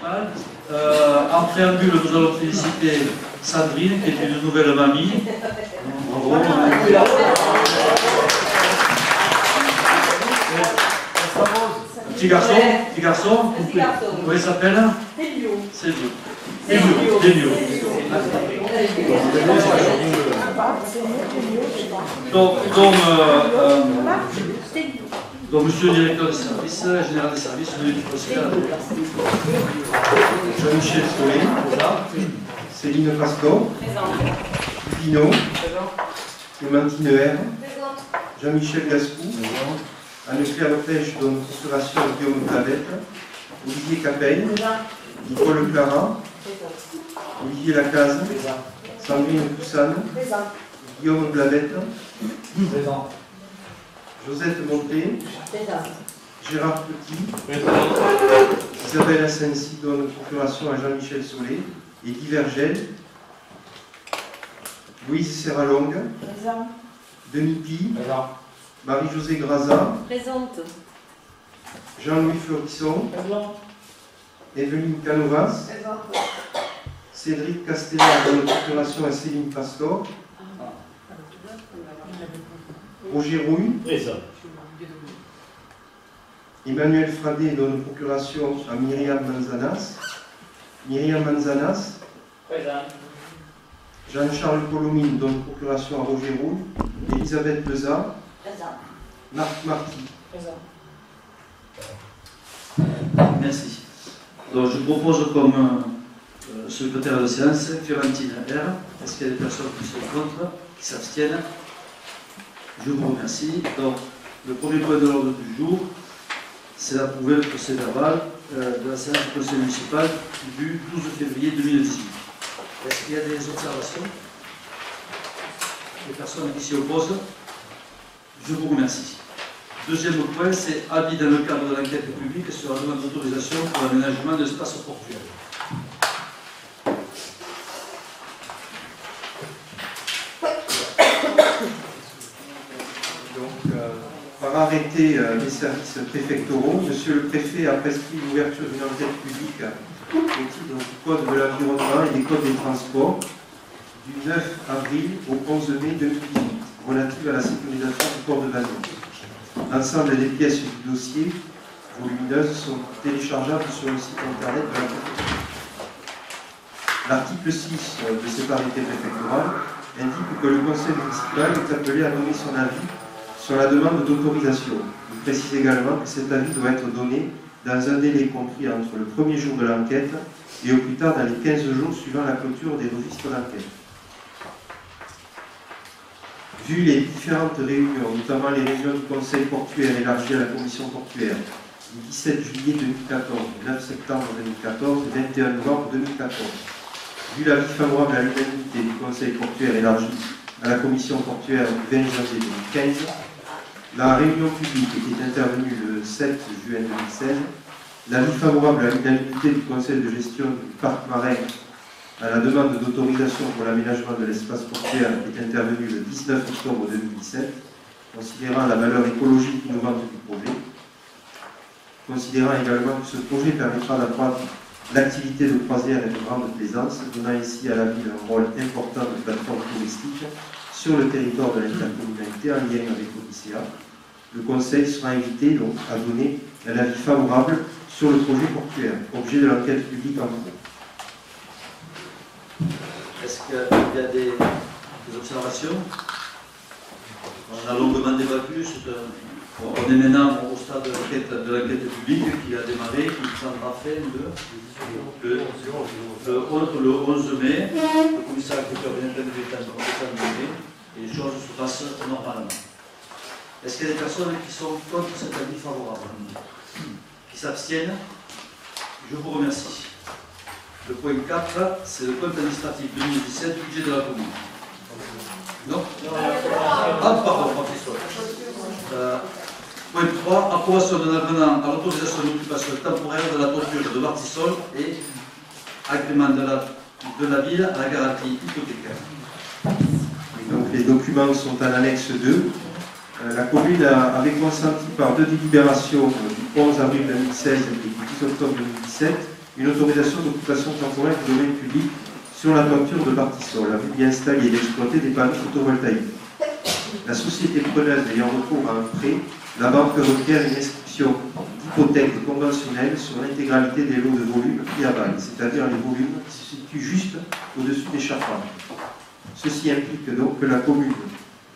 municipal. En préambule, nous allons féliciter Sandrine, qui est une nouvelle mamie. Bravo. Petit garçon, petit garçon. Comment il s'appelle? C'est Elio. Donc, monsieur le directeur de service, général des services, veuillez procéder à la Jean-Michel Solé, Céline Pastor, Pino, Clémentine R, Jean-Michel Gascou, Anne-Claire Pêche, dont procuration Guillaume Clavette, Olivier Capeille, Nicole Clara, Olivier Lacaze, Sandrine Poussane, Guillaume Blavette, Josette Monté, Gérard Petit, Isabelle Assensi, donne procuration à Jean-Michel Solé, et Guy Vergel, Louise Serralongue, Denis Pi, Marie-Josée Graza, Présente. Jean-Louis Florisson, Evelyne Canovas, Cédric Castellar, donne procuration à Céline Pastor, Roger Rouille, Emmanuel Fradet donne procuration à Myriam Manzanas, Jean-Charles Colomine donne procuration à Roger Rouille, Elisabeth Leza, Marc Marty. Merci. Donc, je propose comme secrétaire de séance Clémentine R. Est-ce qu'il y a des personnes qui sont contre, qui s'abstiennent? Je vous remercie. Donc, le premier point de l'ordre du jour, c'est d'approuver le procès verbal de la séance du conseil municipal du 12 février 2018. Est-ce qu'il y a des observations? Les personnes qui s'y opposent? Je vous remercie. Deuxième point, c'est avis dans le cadre de l'enquête publique sur la demande d'autorisation pour l'aménagement de l'espace portuaire. Par arrêté des services préfectoraux, Monsieur le Préfet a prescrit l'ouverture d'une enquête publique au titre du Code de l'environnement et des codes des transports du 9 avril au 11 mai 2018, relative à la sécurisation du port de Valmy. L'ensemble des pièces du dossier volumineuses sont téléchargeables sur le site internet de l'enquête publique. L'article 6 de cet arrêté préfectoral indique que le conseil municipal est appelé à donner son avis sur la demande d'autorisation. Il précise également que cet avis doit être donné dans un délai compris entre le premier jour de l'enquête et au plus tard dans les 15 jours suivant la clôture des registres d'enquête. Vu les différentes réunions, notamment les réunions du conseil portuaire élargi à la commission portuaire du 17 juillet 2014, du 9 septembre 2014 et 21 novembre 2014, vu l'avis favorable à l'unanimité du conseil portuaire élargi à la commission portuaire du 20 janvier 2015, la réunion publique était intervenue le 7 juin 2016. L'avis favorable à l'unanimité du conseil de gestion du parc marin à la demande d'autorisation pour l'aménagement de l'espace portuaire est intervenu le 19 octobre 2017, considérant la valeur écologique innovante du projet, considérant également que ce projet permettra d'accroître l'activité de croisière et de grande plaisance, donnant ainsi à la ville un rôle important de plateforme touristique sur le territoire de l'intercommunalité en lien avec l'ODCA. Le Conseil sera invité donc à donner un avis favorable sur le projet portuaire, objet de l'enquête publique en cours. Est-ce qu'il y a des observations? On a longuement débattu. On est maintenant au stade de l'enquête publique qui a démarré, qui prendra fin le 11 mai. Le commissaire enquêteur vient d'être mai et les choses se passent normalement. Est-ce qu'il y a des personnes qui sont contre cet avis favorable? Qui s'abstiennent? Je vous remercie. Le point 4, c'est le compte administratif 2017, budget de la commune. Non? Ah, pardon, point 3, approbation d'un avenant à l'autorisation d'occupation temporaire de la toiture de Martissol et agrément de la ville à la garantie hypothécaire. Donc les documents sont en annexe 2. La commune avait consenti par deux délibérations du 11 avril 2016 et du 10 octobre 2017 une autorisation d'occupation temporaire du domaine public sur la toiture de Partisol, à vue d'y installer et d'exploiter des panneaux photovoltaïques. La société preneuse ayant recours à un prêt, la banque requiert une inscription d'hypothèque conventionnelle sur l'intégralité des lots de volume qui avalent, c'est-à-dire les volumes qui se situent juste au-dessus des charpentes. Ceci implique donc que la commune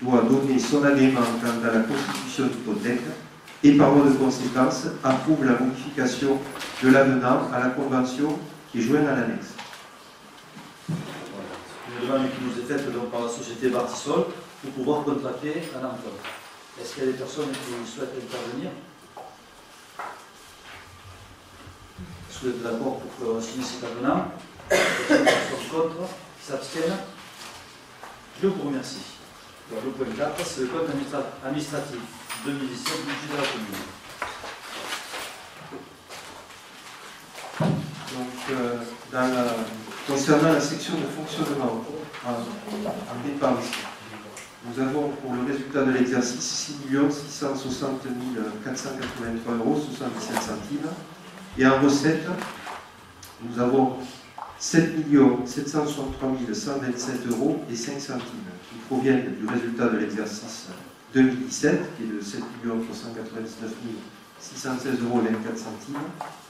doit donner son agrément quant à la constitution d'hypothèque et par voie de conséquence approuve la modification de l'avenant à la convention qui est jointe à l'annexe. Une demande qui nous est faite donc par la société Partisol pour pouvoir contracter un emploi. Est-ce qu'il y a des personnes qui souhaitent intervenir? Est-ce que vous êtes d'accord pour signer cet avenant? Personne qui sont contre, qui s'abstiennent? Je vous remercie. Alors, le point 4, c'est le compte administratif 2017 du budget de la commune. Donc, concernant la section de fonctionnement en dépenses, nous avons pour le résultat de l'exercice 6 660 483 € 77 centimes. Et en recette, nous avons 7 763 127 € et 5 centimes qui proviennent du résultat de l'exercice 2017, qui est de 7 399 616 € et 24 centimes,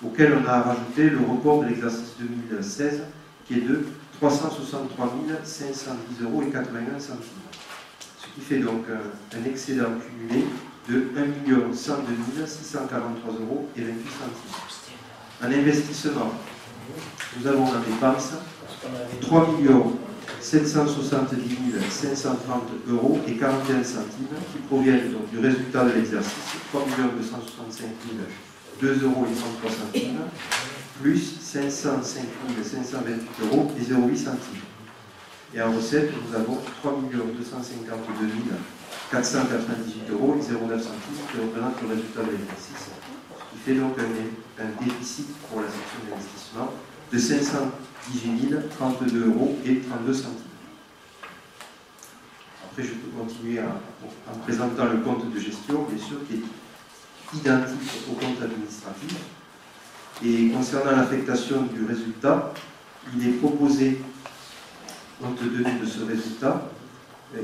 auquel on a rajouté le report de l'exercice 2016, qui est de 363 510 € et 81 centimes. Ce qui fait donc un excédent cumulé de 1 102 643 € et 28 centimes. En investissement, nous avons en dépense 3 770 530 € et 41 centimes qui proviennent donc du résultat de l'exercice 3 265 2 € et 33 centimes plus 505 528 € et 0,8 centimes. Et en recette, nous avons 3 252 498 € et 0,9 centimes qui représentent le résultat de l'exercice, ce qui fait donc un déficit pour la section d'investissement de 518 032 € et 32 centimes. Après, je peux continuer en présentant le compte de gestion, bien sûr, qui est identique au compte administratif. Et concernant l'affectation du résultat, il est proposé, compte tenu de ce résultat,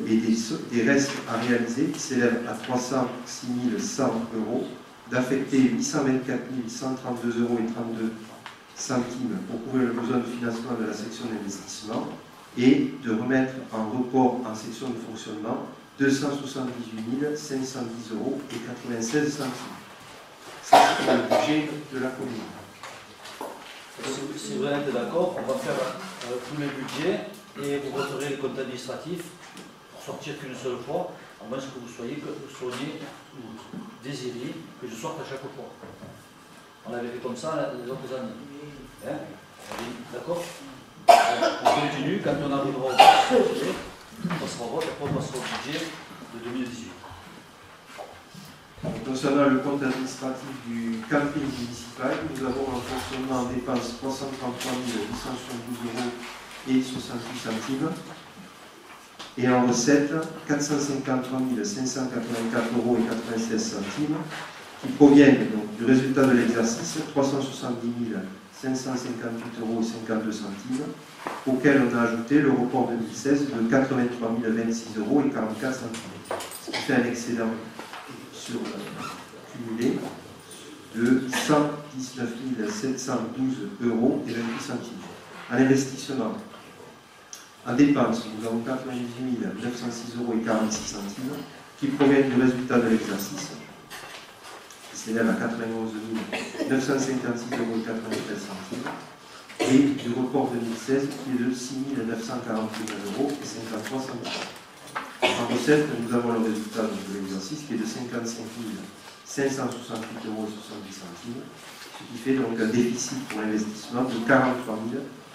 et des restes à réaliser qui s'élèvent à 306 100 €, d'affecter 824 132 € et 32 centimes pour couvrir le besoin de financement de la section d'investissement et de remettre en report en section de fonctionnement 278 510 € et 96 centimes. C'est le budget de la commune. Si vous êtes d'accord, on va faire tous les budgets et vous voterez le compte administratif pour sortir qu'une seule fois, à moins que vous soyez désiré que je sorte à chaque fois. On avait fait comme ça les autres années. Hein? D'accord? On continue, quand on arrivera au budget, on passera au vote, après on passera au budget de 2018. Concernant le compte administratif du camping municipal, nous avons en fonctionnement en dépenses 333 872 € et 68 centimes. Et en recette, 453 584 € et 96 centimes, qui proviennent donc du résultat de l'exercice, 370 558 € et 52 centimes, auquel on a ajouté le report 2016 de 83 026 € et 44 centimes, ce qui fait un excédent cumulé de 119 712 € et 28 centimes. En investissement, en dépenses, nous avons 98 906 € et 46 centimes qui proviennent du résultat de l'exercice, qui s'élève à 91 956 € et 93 centimes, et du report 2016 qui est de 6 941 € et 53 centimes. En recette, nous avons le résultat de l'exercice qui est de 55 568 € et 70 centimes, ce qui fait donc un déficit pour l'investissement de 43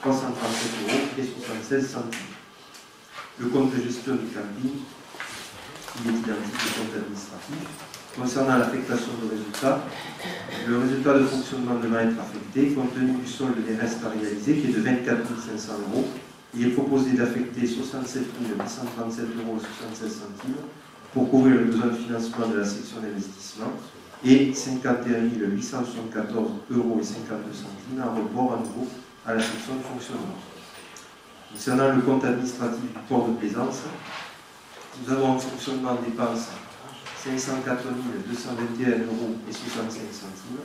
337 € et 76 centimes. Le compte de gestion du camping, il est identique au compte administratif. Concernant l'affectation de résultats, le résultat de fonctionnement devra être affecté compte tenu du solde des restes à réaliser qui est de 24 500 €. Il est proposé d'affecter 67 837 € et 76 centimes pour couvrir le besoin de financement de la section d'investissement et 51 874 € et 52 centimes en report à nouveau à la section de fonctionnement. Concernant le compte administratif du port de plaisance, nous avons en fonctionnement dépenses 504 221 € et 65 centimes,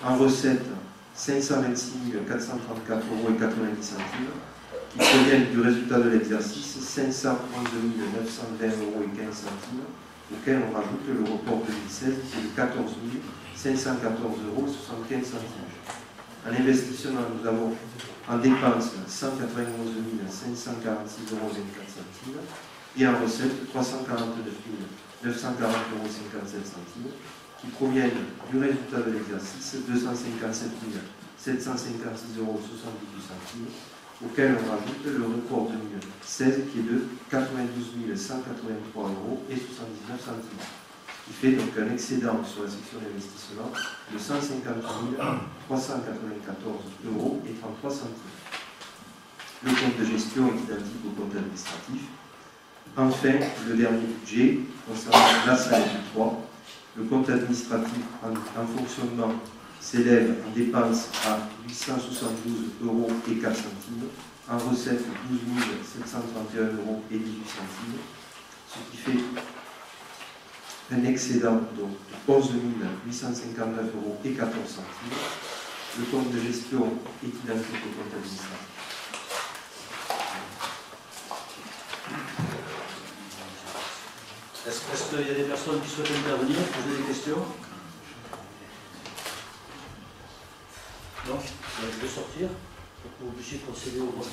en recettes 526 434 € et 90 centimes, qui proviennent du résultat de l'exercice 511 920 € et 15 centimes, auquel on rajoute le report 2016 qui est de 14 514 € et 75 centimes. En investissement, nous avons en dépenses 191 546 € et 24 centimes et en recettes 349 940 € et 57 centimes, qui proviennent du résultat de l'exercice 257 756 € et 78 centimes, auquel on rajoute le report 2016 qui est de 92 183 € et 79 centimes, qui fait donc un excédent sur la section d'investissement de 150 394 € et 33 centimes. Le compte de gestion est identique au compte administratif. Enfin, le dernier budget, concernant la salle du 3, le compte administratif en fonctionnement s'élève en dépenses à 872 € et 4 centimes, en recettes 12 731 € et 18 centimes, ce qui fait un excédent donc, de 11 859 € et 14 centimes. Le compte de gestion est identique au compte administratif. Est-ce qu'il y a des personnes qui souhaitent intervenir, poser des questions? Non? Je vais sortir pour que vous puissiez procéder au vote.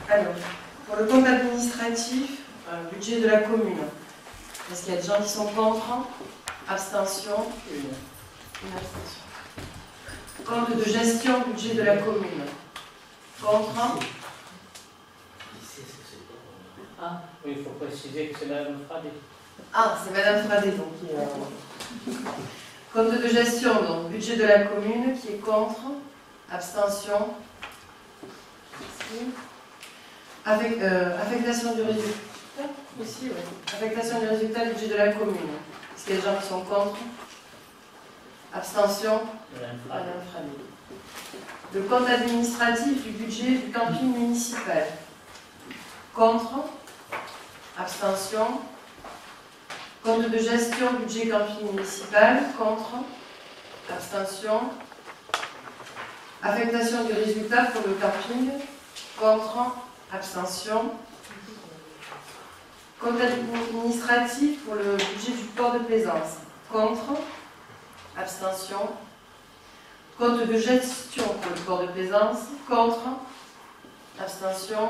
Alors, pour le compte administratif, budget de la commune, est-ce qu'il y a des gens qui sont contre? Abstention? Une abstention. Compte de gestion, budget de la commune. Contre? Ah, oui, il faut préciser que c'est Madame Fradé. Ah, c'est Madame Fradé, donc qui est... Compte de gestion, donc budget de la commune, qui est contre? Abstention? Merci. Affectation du résultat aussi, oui. Affectation du résultat du budget de la commune. Est-ce qu'il y a des gens qui sont contre? Abstention? Madame Fradé. Le compte administratif du budget du camping municipal. Contre? Abstention? Compte de gestion budget camping municipal. Contre? Abstention? Affectation du résultat pour le camping. Contre? Abstention. Compte administratif pour le budget du port de plaisance. Contre. Abstention. Compte de gestion pour le port de plaisance. Contre. Abstention.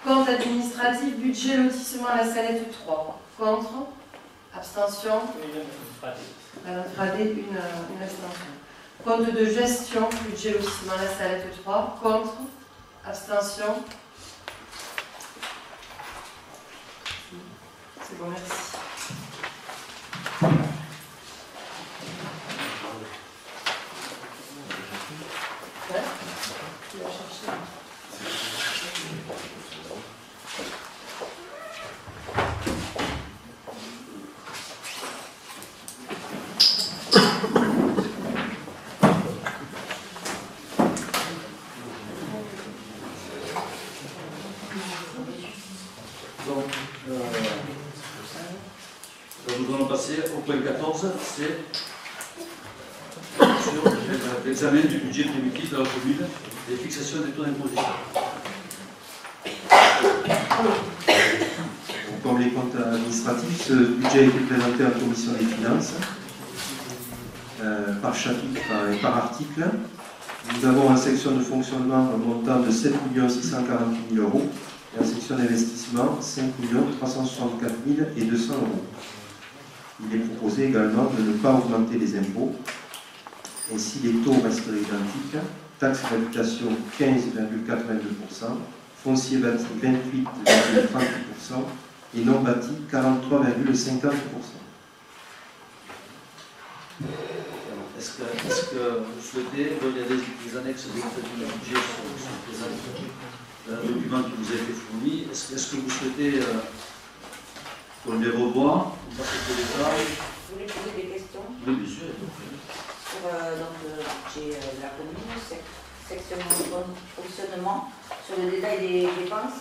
Compte administratif budget lotissement à la Salette 3. Contre. Abstention. Madame Fradé, une abstention. Compte de gestion budget lotissement à la Salette 3. Contre. Abstention. C'est bon, merci. Ouais, tu vas chercher. Nous allons passer au point 14, c'est sur l'examen du budget primitif de la commune et fixation des taux d'imposition. Comme les comptes administratifs, ce budget a été présenté à la commission des finances par chapitre et par article. Nous avons en section de fonctionnement un montant de 7 648 000 € et en section d'investissement 5 364 200 €. Il est proposé également de ne pas augmenter les impôts. Ainsi, les taux resteraient identiques. Taxe d'habitation 15,82%, foncier bâti 28,38% et non bâti 43,50%. Est-ce que vous souhaitez, il y a des annexes de budget sur le document qui vous a été fourni, est-ce que vous souhaitez qu'on les revoie? Vous voulez poser des questions? Oui, bien sûr. Sur le budget de la commune, fonctionnement, sur le détail des dépenses,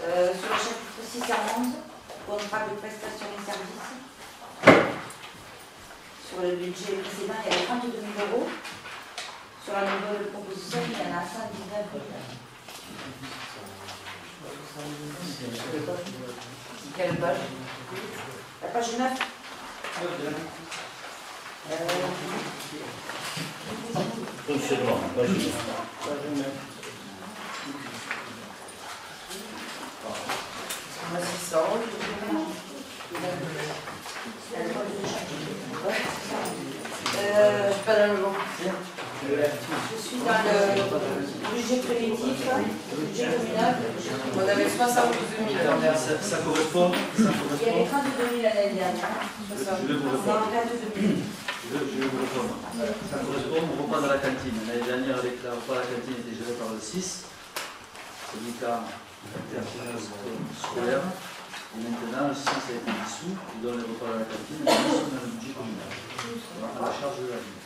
sur le chapitre 611, contrat de prestations et services. Sur le budget précédent, il y avait 32 000 €. Sur la nouvelle proposition, il y en a 119 000. Quelle page? La page 9. Fonctionnement, pas juste. On a 600. Pas dans le bon. Je suis dans le budget primitif, budget communal. On avait 72 000. Ça correspond. Il y avait 32 000 l'année dernière. Je vais vous répondre. Non, 22 000. Je vais vous répondre. Ça correspond au repas de la cantine. L'année dernière, avec le repas de la cantine était géré par le 6, syndicat interfinance scolaire. Et maintenant, le 6 a été dissous, il donne les repas à la cantine, et ils sont dans le budget communal. À la charge de la ville.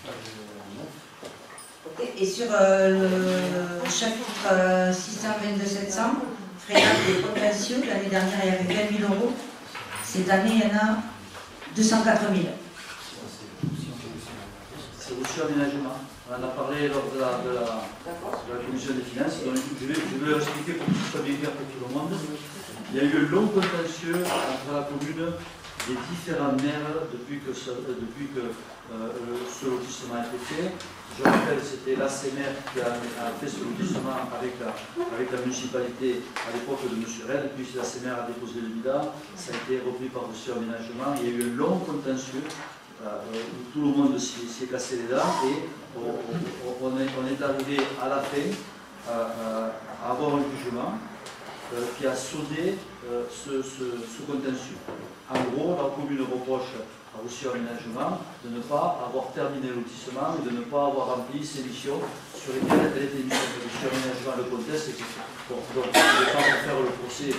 Et sur le chapitre 622-700, fréquence des contentieux, l'année dernière il y avait 20 000 €. Cette année il y en a 204 000. C'est aussi aménagement. On en a parlé lors de la commission des finances. Donc, je vais leur expliquer pour que ce soit bien clair pour tout le monde. Il y a eu un long contentieux entre la commune des différents maires depuis que ce lotissement a été fait. Je rappelle, c'était l'ACMR qui a fait ce lotissement avec la municipalité à l'époque de M. Rennes, puis l'ACMR a déposé le bilan, ça a été repris par le aménagement. Il y a eu un long contentieux où tout le monde s'y est cassé les dents et on est arrivé à la fin à avoir un jugement qui a soldé ce contentieux. En gros, la commune reproche à Roussillon Aménagement de ne pas avoir terminé le lotissement et de ne pas avoir rempli ses missions sur lesquelles elle était mise. Roussillon Aménagement le conteste, etc. Bon, donc, je ne vais pas refaire le procès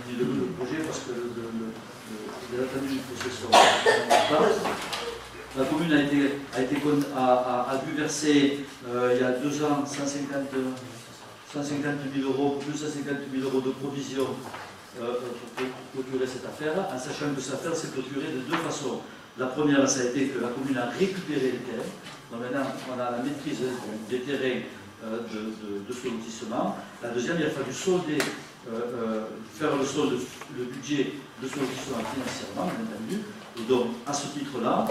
ni le projet parce que les attendus du procès sont pas. La commune a dû verser il y a 2 ans 150 000 € plus 150 000 € de provision pour clôturer cette affaire, en sachant que cette affaire s'est clôturée de 2 façons. La première, ça a été que la commune a récupéré les terrains. Donc maintenant, on a la maîtrise des terrains de ce lotissement. La deuxième, il a fallu solder, faire le budget de ce lotissement financièrement, bien entendu. Et donc, à ce titre-là,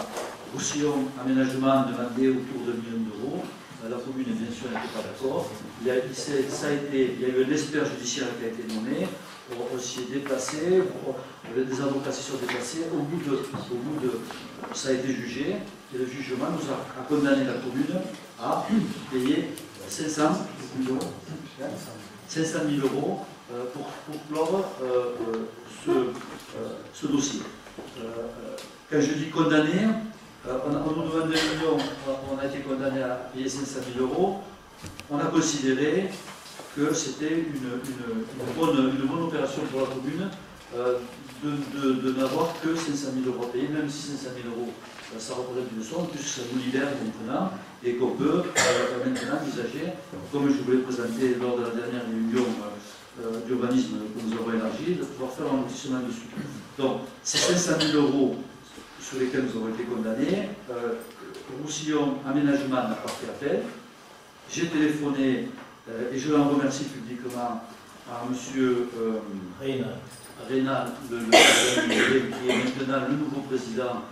Roussillon Aménagement demandait autour de 1 million €. La commune, bien sûr, n'était pas d'accord. Il y a eu un expert judiciaire qui a été nommé. On s'y est déplacé, des avocats s'y sont déplacés. Au bout de ça a été jugé, et le jugement nous a condamné la commune à payer 500 000 € pour clore ce dossier. Quand je dis condamné, on nous demande 2 millions, on a été condamné à payer 500 000 €. On a considéré que c'était une bonne opération pour la commune de n'avoir que 500 000 € à payer, même si 500 000 € ça représente une somme, puisque ça nous libère maintenant et qu'on peut maintenant envisager, comme je vous l'ai présenté lors de la dernière réunion d'urbanisme que nous avons élargie, de pouvoir faire un lotissement dessus. Donc, ces 500 000 € sur lesquels nous avons été condamnés, Roussillon Aménagement n'a pas fait appel. J'ai téléphoné, et je l'en remercie publiquement, à M. Reynal, qui est maintenant le nouveau président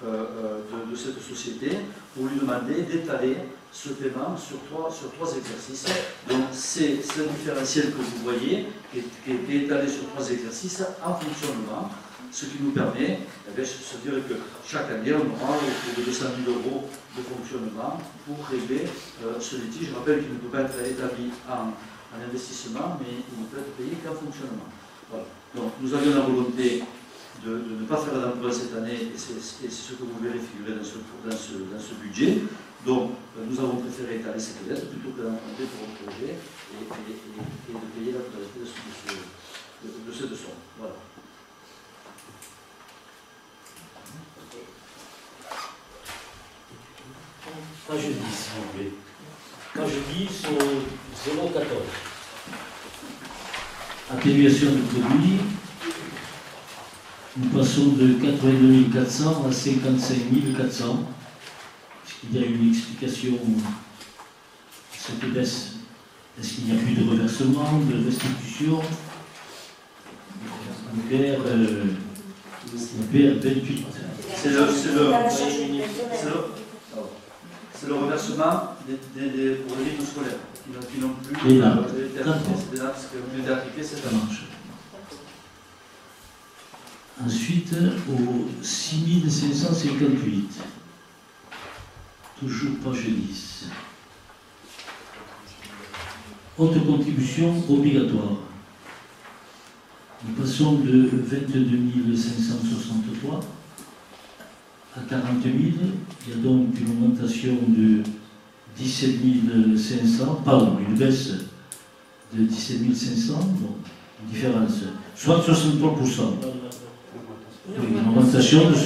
de cette société, pour lui demander d'étaler ce paiement sur trois exercices. Donc c'est ce différentiel que vous voyez, qui est étalé sur 3 exercices en fonctionnement, ce qui nous permet de se dire que chaque année, on aura autour de 200 000 € de fonctionnement pour régler ce litige. Je rappelle qu'il ne peut pas être établi en investissement, mais il ne peut être payé qu'en fonctionnement. Voilà. Donc nous avions la volonté de ne pas faire d'emprunt cette année, et c'est ce que vous verrez figurer dans ce budget. Donc nous avons préféré étaler cette dette plutôt que d'emprunter pour un projet et de payer la totalité de cette somme. Voilà. Page 10, s'il vous plaît. Page 10 au 014. Atténuation de produits. Nous passons de 82 400 à 55 400. Est-ce qu'il y a une explication à cette baisse? Est-ce qu'il n'y a plus de reversement, de restitution? On perd 28. C'est le reversement pour les rythmes scolaires qui n'ont plus Et là, été appliqués cette année. marche. Ensuite, au 6558. Toujours page 10. Haute contribution obligatoire. Nous passons de 22 563 à 40 000. Il y a donc une augmentation de 17 500, pardon, une baisse de 17 500, donc une différence, soit 63%. Oui, une augmentation de 63%.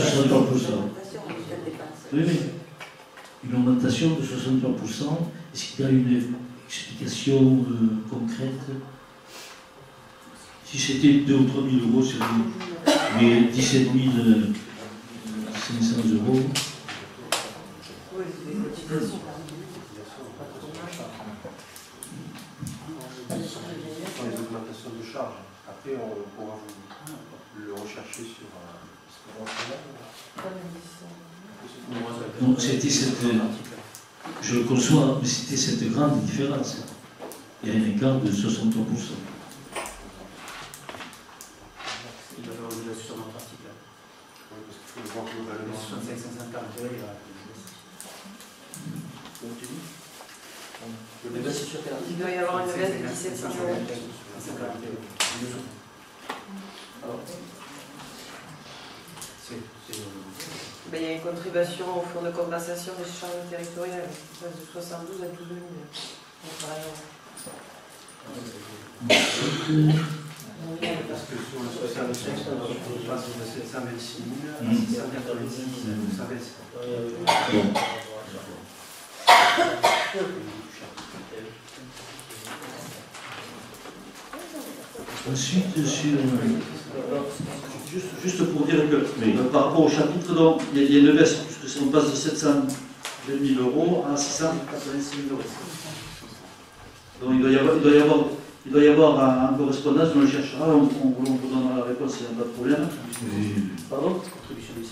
Oui, oui. Une augmentation de 63%. Est-ce qu'il y a une explication concrète? Si c'était 2 ou 3 000 euros sur les 17 500 euros. Oui, c'est des cotisations. Dans les augmentations de charges. Après, on pourra vous le rechercher sur Donc c'était cette, je le conçois, mais c'était cette grande différence. Il y a un écart de 63%. Il doit y avoir une sur notre article. Oui, parce qu'il faut le voir globalement. 65 550, il y aura Le débat, c'est sur quel article? Il doit y avoir une baisse de 17 000 euros. Ben, il y a une contribution au fonds de compensation des charges territoriales, qui passe de 72 à 12 000. Donc, par exemple. Parce que sur le 66, on passe de 726 000 à 686 000. Ça baisse. Ensuite, sur... Juste pour dire que par rapport au chapitre, donc, il y a une baisse, puisque on passe de 720 000 euros à 686 000 euros. Donc il doit y avoir en correspondance, on le cherchera, on vous donnera la réponse, il n'y a pas de problème. Pardon? contribution du 6.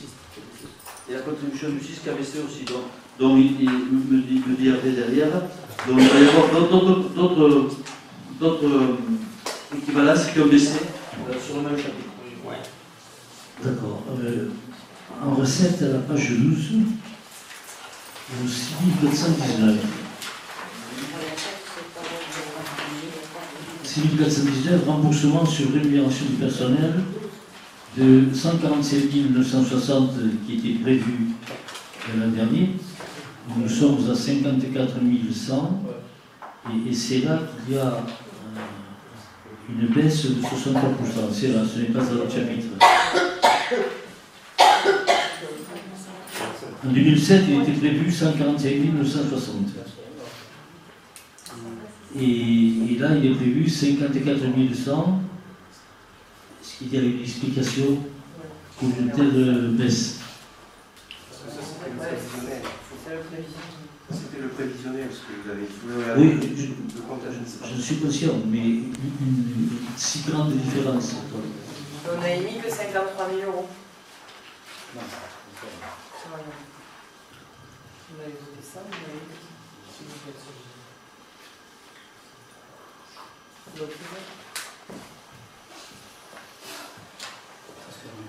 Et la contribution du 6 qui a baissé aussi. Donc il me dit après derrière. Donc il va y avoir d'autres équivalences qui ont baissé sur le même chapitre. D'accord. En recette, à la page 12, au 6419. 6419, remboursement sur rémunération du personnel de 147 960 qui était prévu l'an dernier. Nous sommes à 54 100 et c'est là qu'il y a une baisse de 63%. C'est là, ce n'est pas dans notre chapitre. En 2007, il était prévu 145 960. Et là, il est prévu 54 100. Est-ce qu'il y a une explication pour une telle baisse? Parce que ça, c'était le prévisionnel. C'est le prévisionnel. C'était le prévisionnel, ce que vous avez dit. Oui, le comptage. je suis conscient, mais une si grande différence. On a émis que 53 000 euros. Non, On a voté ça, on a émis.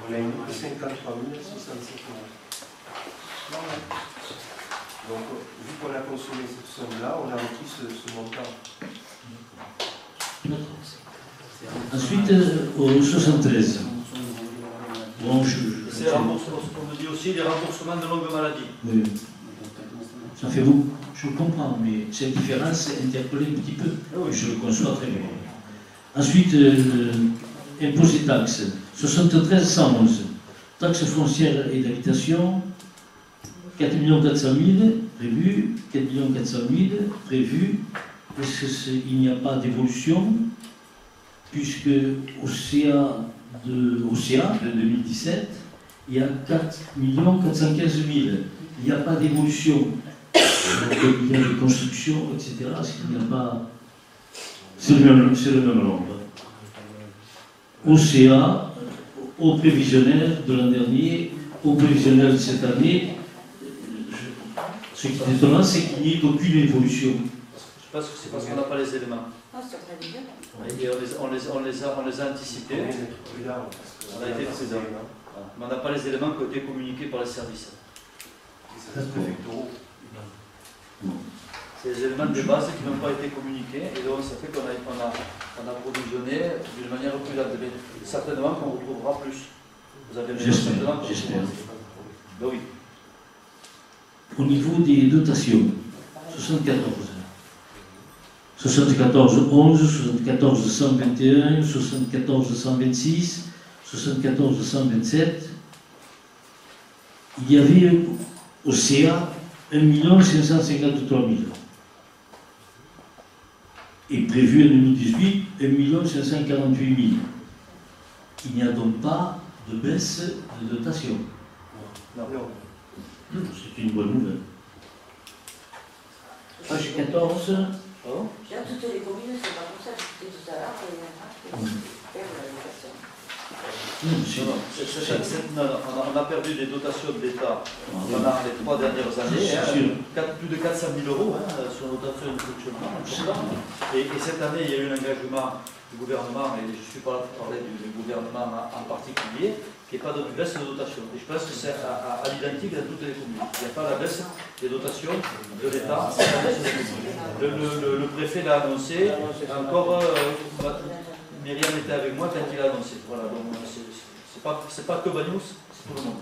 On a émis que 53 607 euros. Donc, vu qu'on a consommé cette somme-là, on a requis ce montant. D'accord. Ensuite, au 73. Bon, C'est les remboursements, on me dit aussi les remboursements de longue maladie. oui. Ça fait beaucoup. Je comprends, mais cette différence interpelle un petit peu. Je le conçois très bien. Ensuite, impôts et taxes. 73 111. Taxes foncières et d'habitation. 4 400 000 prévus. 4 400 000 prévus. Est-ce qu'il n'y a pas d'évolution? Puisque au CA de 2017, il y a 4 415 000. Il n'y a pas d'évolution. Il y a des constructions, etc. Est-ce qu'il n'y a pas... C'est le même nombre. Au CA, au prévisionnel de l'an dernier, au prévisionnel de cette année, ce qui est étonnant, c'est qu'il n'y ait aucune évolution. Je pense que c'est parce qu'on n'a pas les éléments. Non, c'est très bien. Et on les a anticipés. On a été présents. Voilà. Mais on n'a pas les éléments qui ont été communiqués par les services. C'est les éléments de base qui n'ont pas été communiqués, et donc ça fait qu'on a provisionné d'une manière prudente. Mais certainement qu'on retrouvera plus. Vous avez J'espère. Ben oui. Au niveau des dotations, 74. 74 11, 74 121, 74 126, 74 127. Il y avait au CA 1 553 000. Et prévu en 2018, 1 548 000. Il n'y a donc pas de baisse de dotation. Non. C'est une bonne nouvelle. Page 14. Oh. Là, toutes les communes, c'est pas comme ça, c'était tout à l'heure, il y en a qui perdent la dotation. On a perdu des dotations de l'État pendant les 3 dernières années, plus de 400 000 euros sur nos dotations de fonctionnement. Et cette année, il y a eu un engagement du gouvernement, et je suis pas là pour parler du gouvernement en particulier, qui n'est pas de baisse de dotation. Et je pense que c'est à l'identique dans toutes les communes. Il n'y a pas la baisse des dotations de l'État. Le préfet l'a annoncé, encore Myriam était avec moi quand il a annoncé. Voilà, donc c'est pas que Bagnols, c'est tout le monde.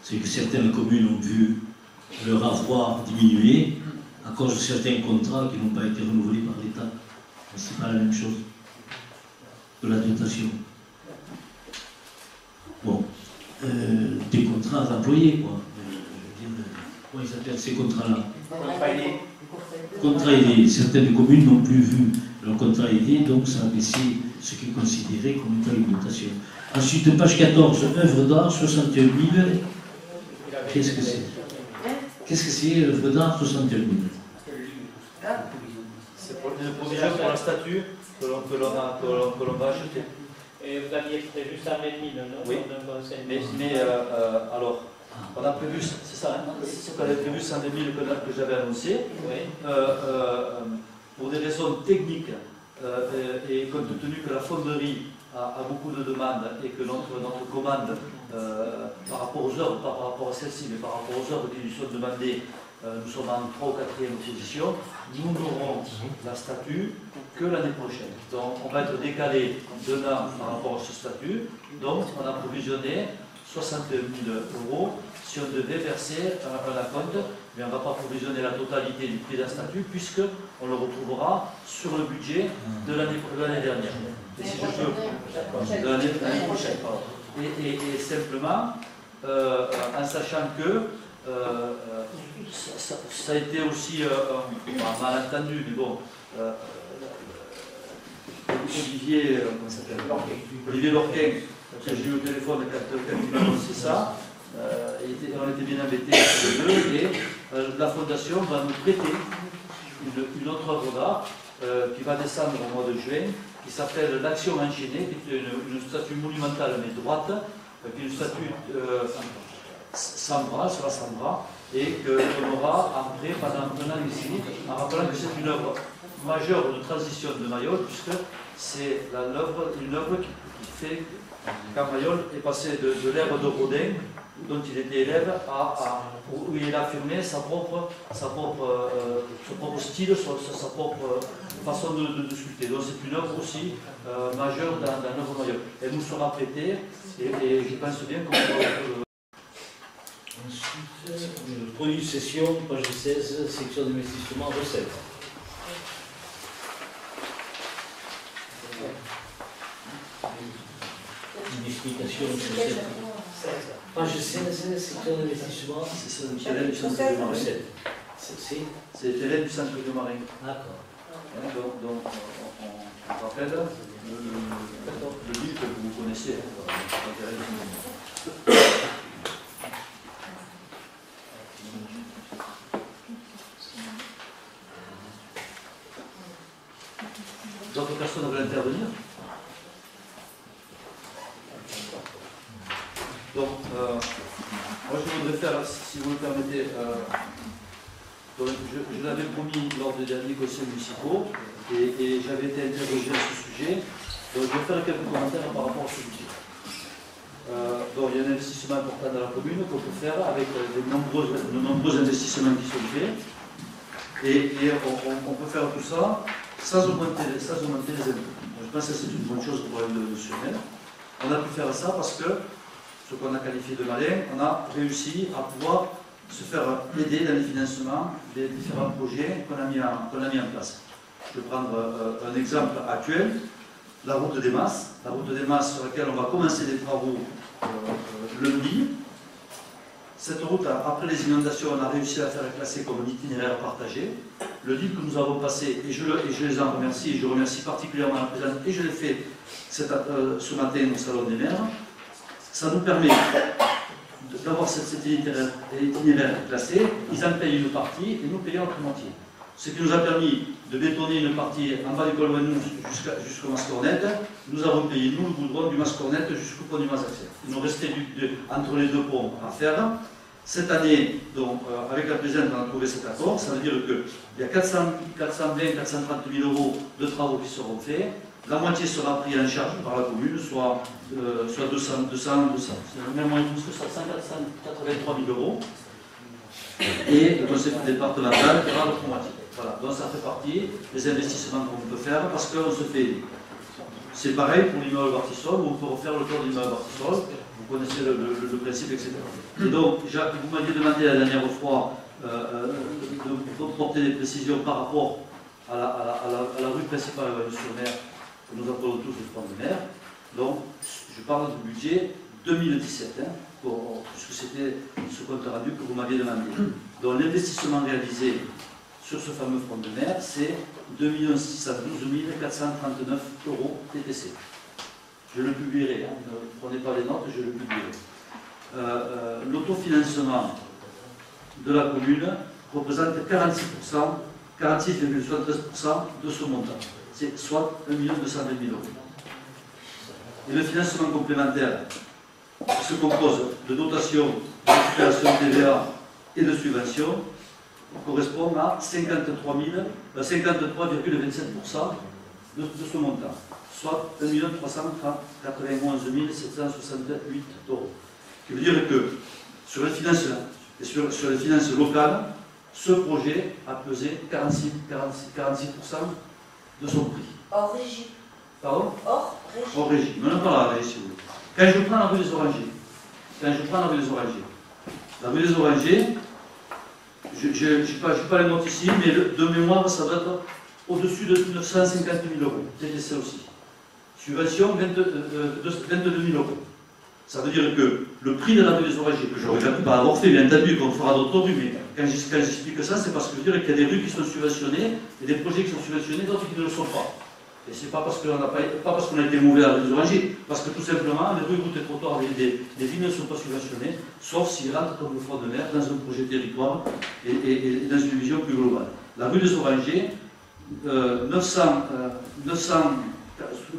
C'est que certaines communes ont vu leur avoir diminuer à cause de certains contrats qui n'ont pas été renouvelés par l'État. Mais ce n'est pas la même chose que la dotation. Bon, des contrats d'employés, quoi. Comment ils s'appellent ces contrats-là? Contrat aidé. Certaines communes n'ont plus vu leur contrat aidé, donc ça a baissé ce qu'ils considéraient comme étant une dotation. Ensuite, page 14, œuvre d'art, 61 000. Qu'est-ce que c'est? Qu'est-ce que c'est, œuvre d'art, 61 000? C'est pour une provision pour la statue que l'on va acheter. Et vous aviez prévu 120 000, non? Oui. Mais alors, on a prévu, c'est ça, hein, c'est ce qu'on avait prévu, 100 000 que j'avais annoncé. Oui. Pour des raisons techniques, et compte tenu que la fonderie a beaucoup de demandes et que notre commande, par rapport aux œuvres, pas par rapport à celle-ci, mais par rapport aux œuvres qui lui sont demandées, nous sommes en 3e ou 4e position, nous n'aurons la statue que l'année prochaine. Donc on va être décalé d'un an par rapport à ce statut. Donc on a provisionné 60 000 euros si on devait verser un acompte, mais on ne va pas provisionner la totalité du prix d'un statut puisqu'on le retrouvera sur le budget de l'année dernière. Et si je peux, de l'année prochaine. Et simplement, en sachant que ça a été aussi malentendu, mais bon, Olivier Lorquin, j'ai eu au téléphone quand il m'a annoncé ça, on était bien embêtés tous les deux, et la Fondation va nous prêter une autre œuvre d'art qui va descendre au mois de juin, qui s'appelle l'Action enchaînée, qui est une statue monumentale mais droite, qui est une statue sans bras, sur la sans bras, et qu'on aura après pendant un an ici, en rappelant que c'est une œuvre majeure de transition de Mayol, puisque c'est une œuvre qui fait quand Mayol est passé de l'ère de Rodin dont il était élève, où il a affirmé son propre style, sa propre façon de sculpter. Donc c'est une œuvre aussi majeure dans l'œuvre majeure. Elle nous sera prêtée et je pense bien qu'on peut... Ensuite, produit de session, page 16, section d'investissement, recettes. Une explication sur cette page 16, section d'investissement, C'est le terrain du centre de Marin. recettes. C'est le terrain du centre de Marin. D'accord. Donc on rappelle le livre que vous connaissez. Le terrain du centre de Marin. D'autres personnes veulent intervenir? Donc, moi je voudrais faire, si vous me permettez, donc je l'avais promis lors des derniers conseils municipaux et j'avais été interrogé à ce sujet. Donc je vais faire quelques commentaires par rapport à ce budget. Donc il y a un investissement important dans la commune qu'on peut faire avec de nombreux investissements qui sont faits. Et on peut faire tout ça sans augmenter les impôts. Je pense que c'est une bonne chose pour le national. On a pu faire ça parce que, ce qu'on a qualifié de malin, on a réussi à pouvoir se faire aider dans les financements des différents projets qu'on a mis en place. Je vais prendre un exemple actuel, la route des Masses. La route des Masses sur laquelle on va commencer les travaux lundi. Cette route, après les inondations, on a réussi à faire classer comme un itinéraire partagé. Le deal que nous avons passé, et je les en remercie, et je remercie particulièrement la présidente, et je l'ai fait ce matin au Salon des maires, ça nous permet d'avoir cet itinéraire classé. Ils en payent une partie et nous payons l'autre moitié. Ce qui nous a permis de bétonner une partie en bas du col Wannous jusqu'au Mascornette. Nous avons payé, nous, le goudron du Mascornette jusqu'au pont du Mazaxer. Il nous restait entre les deux ponts à faire. Cette année, donc, avec la présidente, on a trouvé cet accord. Ça veut dire qu'il y a 420 430 000 euros de travaux qui seront faits. La moitié sera prise en charge par la commune, soit 200, même moins plus que ça, 183 000 euros. Et le conseil départemental fera l'autre moitié. Voilà, donc ça fait partie des investissements qu'on peut faire parce qu'on se fait. C'est pareil pour l'immeuble Bartissol, où on peut refaire le tour de l'immeuble Bartissol, vous connaissez le principe, etc. Et donc, vous m'aviez demandé la dernière fois de porter des précisions par rapport à la rue principale à Wannous-sur-Mer, que nous appelons tous le front de mer. Donc, je parle du budget 2017, puisque c'était ce compte rendu que vous m'aviez demandé. Donc, l'investissement réalisé sur ce fameux front de mer, c'est 2 612 439 euros TTC. Je le publierai, hein, ne prenez pas les notes, je le publierai. L'autofinancement de la commune représente 46%, 46,73% de ce montant, c'est soit 1 220 000 euros. Et le financement complémentaire se compose de dotations, de récupération de TVA et de subventions, correspond à 53,27% de ce montant, soit 1 391 768 euros. Ce qui veut dire que sur les finances, locales, ce projet a pesé 46% de son prix. Hors régie. Pardon? Hors régie. Hors régie. Mais on n'a pas la régie si vous voulez. Quand je prends la rue des Orangers, la rue des Orangers, je n'ai pas les notes ici, mais de mémoire, ça doit être au-dessus de 950 000 euros. TTC aussi. Subvention, 22 000 euros. Ça veut dire que le prix de la rue des Orangers, que je ne regrette pas avoir fait, bien entendu, qu'on fera d'autres rues, mais quand j'explique ça, c'est parce que je veux dire qu'il y a des rues qui sont subventionnées, et des projets qui sont subventionnés, d'autres qui ne le sont pas. Et c'est pas parce qu'on a été mauvais à la rue des Orangers, parce que tout simplement, les rues, routes et trottoirs des villes ne sont pas subventionnées, sauf s'ils rentrent comme le front de mer dans un projet territoire et dans une vision plus globale. La rue des Orangers, un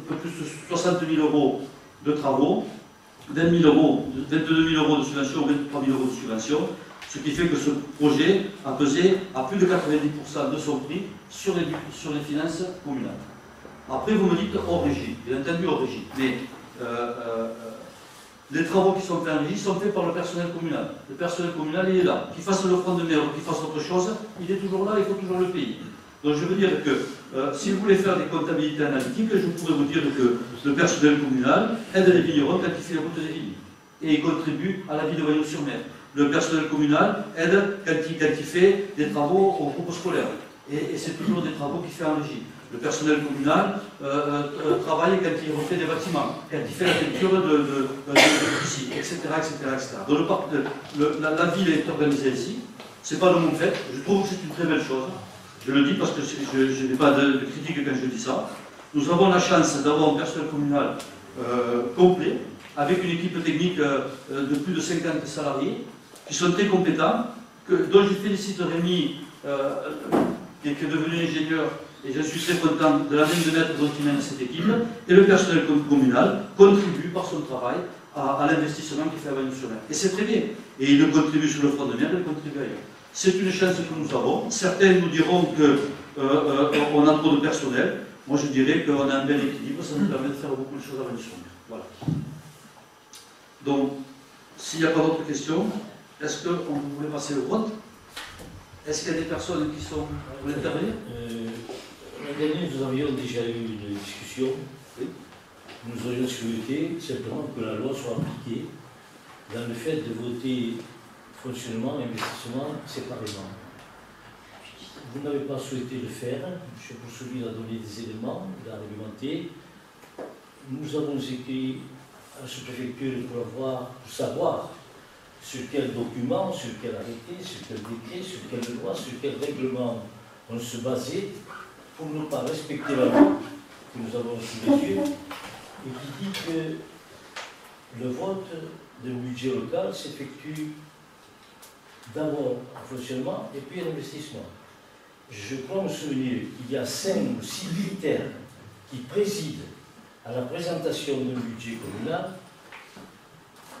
peu plus de 60 000 euros de travaux, 22 000 euros de subvention, 23 000 euros de subvention, ce qui fait que ce projet a pesé à plus de 90% de son prix sur les finances communales. Après, vous me dites hors régie, bien entendu hors régie, mais les travaux qui sont faits en régie sont faits par le personnel communal. Le personnel communal, il est là. Qu'il fasse l'offrande de mer ou qu'il fasse autre chose, il est toujours là, il faut toujours le payer. Donc je veux dire que si vous voulez faire des comptabilités analytiques, je pourrais vous dire que le personnel communal aide les vignerons quand il fait les routes des vignes. Et il contribue à la vie de Waynos-sur-Mer. Le personnel communal aide quand il fait des travaux au groupe scolaire. Et c'est toujours des travaux qu'il fait en régie. Le personnel communal travaille quand il refait des bâtiments, quand il fait la peinture de ici, etc., etc. Donc la ville est organisée ici. C'est pas de mon fait. Je trouve que c'est une très belle chose. Je le dis parce que je n'ai pas de critique quand je dis ça. Nous avons la chance d'avoir un personnel communal complet, avec une équipe technique de plus de 50 salariés, qui sont très compétents, dont je félicite Rémi, qui est devenu ingénieur, et je suis très content de la ligne de maître dont il mène cette équipe, et le personnel communal contribue par son travail à l'investissement qu'il fait à Waynos-sur-Mer. Et c'est très bien. Et il contribue sur le front de mer, il contribue ailleurs. C'est une chance que nous avons. Certains nous diront qu'on a trop de personnel. Moi, je dirais qu'on a un bel équilibre, ça nous permet de faire beaucoup de choses à Waynos-sur-Mer. Voilà. Donc, s'il n'y a pas d'autres questions, est-ce qu'on voulait passer au vote? Est-ce qu'il y a des personnes qui sont... Vous voulez intervenir? L'année dernière, nous avions déjà eu une discussion. Oui. Nous aurions souhaité simplement que la loi soit appliquée dans le fait de voter fonctionnement et investissement séparément. Vous n'avez pas souhaité le faire. M. Boursouli a donné des éléments, il a argumenté. Nous avons été à la sous-préfecture pour savoir sur quel document, sur quel arrêté, sur quel décret, sur quelle loi, sur quel règlement on se basait pour ne pas respecter la loi que nous avons sous les yeux et qui dit que le vote d'un budget local s'effectue d'abord en fonctionnement et puis en investissement. Je crois me souvenir qu'il y a 5 ou 6 critères qui président à la présentation d'un budget communal.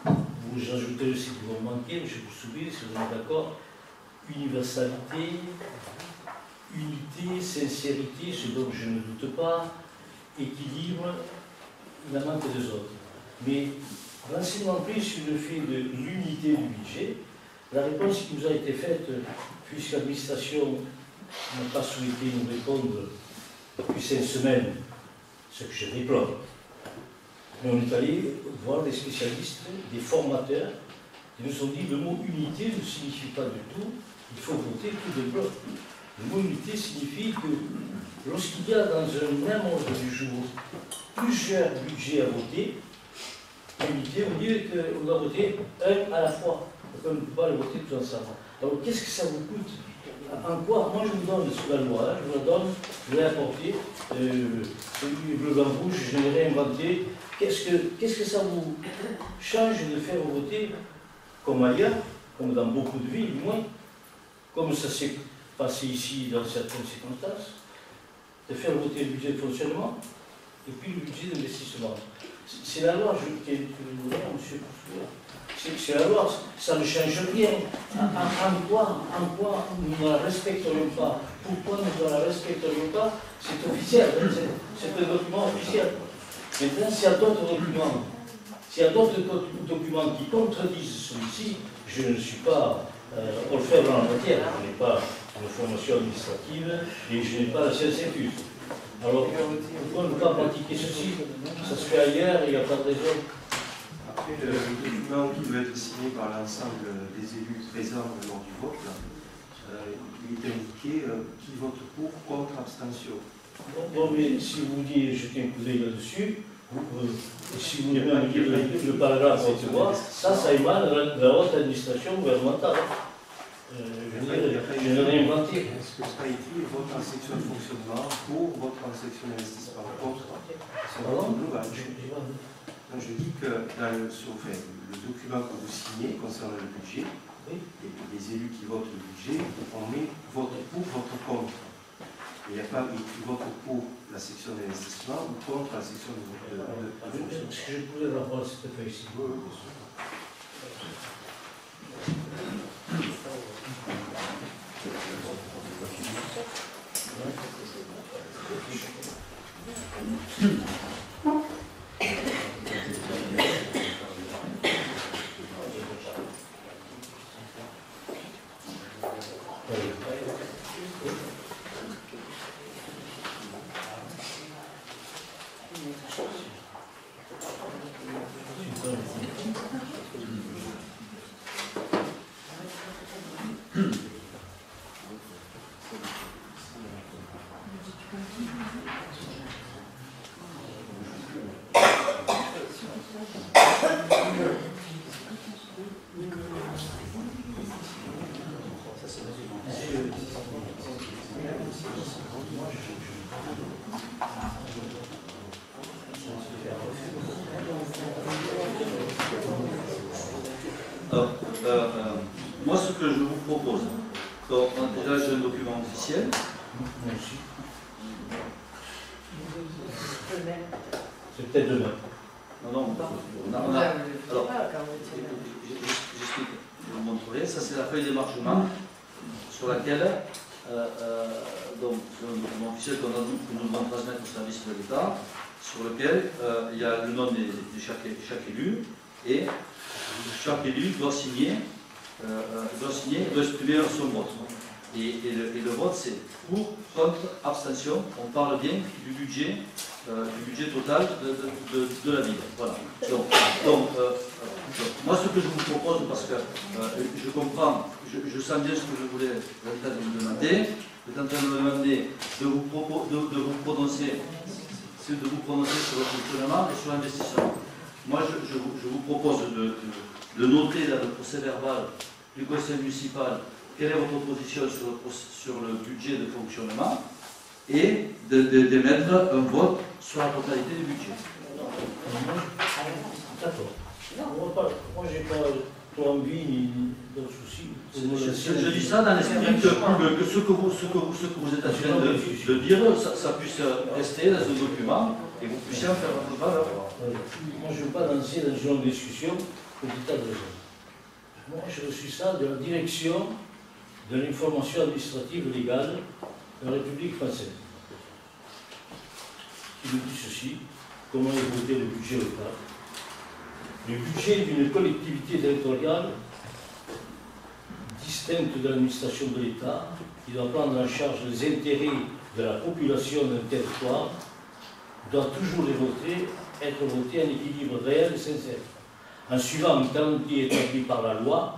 Vous ajoutez aussi que vous manquez, M. Boursouli, si vous êtes d'accord, universalité, unité, sincérité, ce dont je ne doute pas, équilibre, il en manque deux autres. Mais renseignement plus sur le fait de l'unité du budget, la réponse qui nous a été faite, puisque l'administration n'a pas souhaité nous répondre depuis 5 semaines, ce que je déplore. Mais on est allé voir des spécialistes, des formateurs, qui nous ont dit que le mot unité ne signifie pas du tout, il faut voter tout de bloc. Le mot unité signifie que lorsqu'il y a dans un même ordre du jour plusieurs budgets à voter, l'unité veut dire qu'on doit voter un à la fois. On ne peut pas les voter tous ensemble. Alors qu'est-ce que ça vous coûte? En quoi? Moi je vous donne sous la loi, hein, je vous la donne, je l'ai apporté, celui bleu, blanc, rouge, je l'ai réinventé. Qu'est-ce que ça vous change de faire voter comme ailleurs, comme dans beaucoup de villes, du moins, comme ça s'est passé ici dans certaines circonstances, de faire voter le budget de fonctionnement et puis le budget d'investissement. C'est la loi que vous voulez, monsieur Boursouli. C'est la loi, ça ne change rien. En quoi nous ne la respecterions pas? Pourquoi nous ne la respecterions pas? C'est officiel, hein, c'est un document officiel. Maintenant, s'il y a d'autres documents, qui contredisent celui-ci, je ne suis pas orfèvre en la matière, je n'ai pas une formation administrative et je n'ai pas la science infuse. Alors, pourquoi ne pas pratiquer ceci? Ça se fait ailleurs et il n'y a pas de raison. Après, le document qui doit être signé par l'ensemble des élus présents lors du vote, il est indiqué qui vote pour, contre, abstention. Bon, mais si vous voulez jeter un coup d'œil là-dessus, si vous voulez même lire le paragraphe haute voix, ça émane de la haute administration gouvernementale. Je n'ai rien inventé. Est-ce que ça a écrit vote en section de fonctionnement pour, vote en section d'investissement contre? C'est un vote global. Donc je dis que dans le document que vous signez concernant le budget, et les élus qui votent le budget, on met vote pour, vote contre. Il n'y a pas écrit vote pour la section d'investissement ou contre la section de fonctionnement. Est-ce que je pourrais avoir cette feuille-ci? Oui, bien sûr. Donc, déjà, j'ai un document officiel. Moi aussi. C'est peut-être demain. Non, alors, j'explique, je vous montrerai. Ça, c'est la feuille d'émargement sur laquelle, donc, c'est un document officiel que nous devons transmettre au service de l'État, sur lequel il y a le nom de chaque élu, et chaque élu doit signer, doit exprimer son vote. Et le vote, c'est pour, contre, abstention. On parle bien du budget total de la ville. Voilà. Donc, moi, ce que je vous propose, parce que je comprends, je sens bien ce que je voulais vous demander. Vous êtes en train de me demander de vous prononcer sur le fonctionnement et sur l'investissement. Moi, je vous propose de noter dans le procès verbal du conseil municipal quelle est votre position sur le budget de fonctionnement et d'émettre un vote sur la totalité du budget. D'accord. Moi, j'ai pas trop envie ni de soucis. Je dis ça dans l'esprit que ce que vous êtes en train de dire, ça puisse rester dans un document et vous puissiez en faire votre valeur. Moi, je ne veux pas lancer dans une longue discussion pour des tas de raisons. Moi, j'ai reçu ça de la direction de l'information administrative légale de la République française. Il nous dit ceci, comment est voté le budget local. Le budget d'une collectivité territoriale distincte de l'administration de l'État, qui doit prendre en charge les intérêts de la population d'un territoire, doit toujours être voté en équilibre réel et sincère, en suivant un calendrier établi par la loi,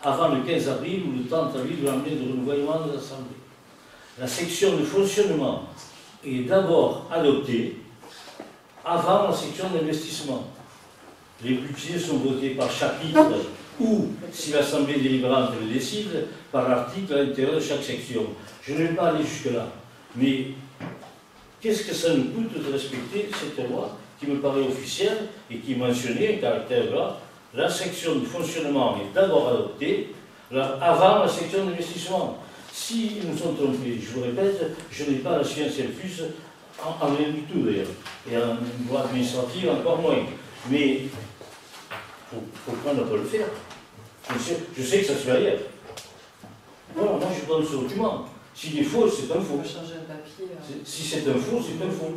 avant le 15 avril ou le 30 avril de l'année de renouvellement de l'Assemblée. La section de fonctionnement est d'abord adoptée avant la section d'investissement. Les budgets sont votés par chapitre ou, si l'Assemblée délibérante le décide, par article à l'intérieur de chaque section. Je ne vais pas aller jusque-là, mais qu'est-ce que ça nous coûte de respecter cette loi qui me paraît officielle et qui mentionnait un caractère grave? La section de fonctionnement est d'abord adoptée avant la section d'investissement. Si nous nous sommes trompés, je vous répète, je n'ai pas la science infuse en rien du tout d'ailleurs, et en loi administrative encore moins. Mais il faut prendre à pas le faire. Je sais que ça se fait ailleurs. Voilà, moi je donne ce document. S'il est faux, c'est un faux. Si c'est un faux, c'est un faux.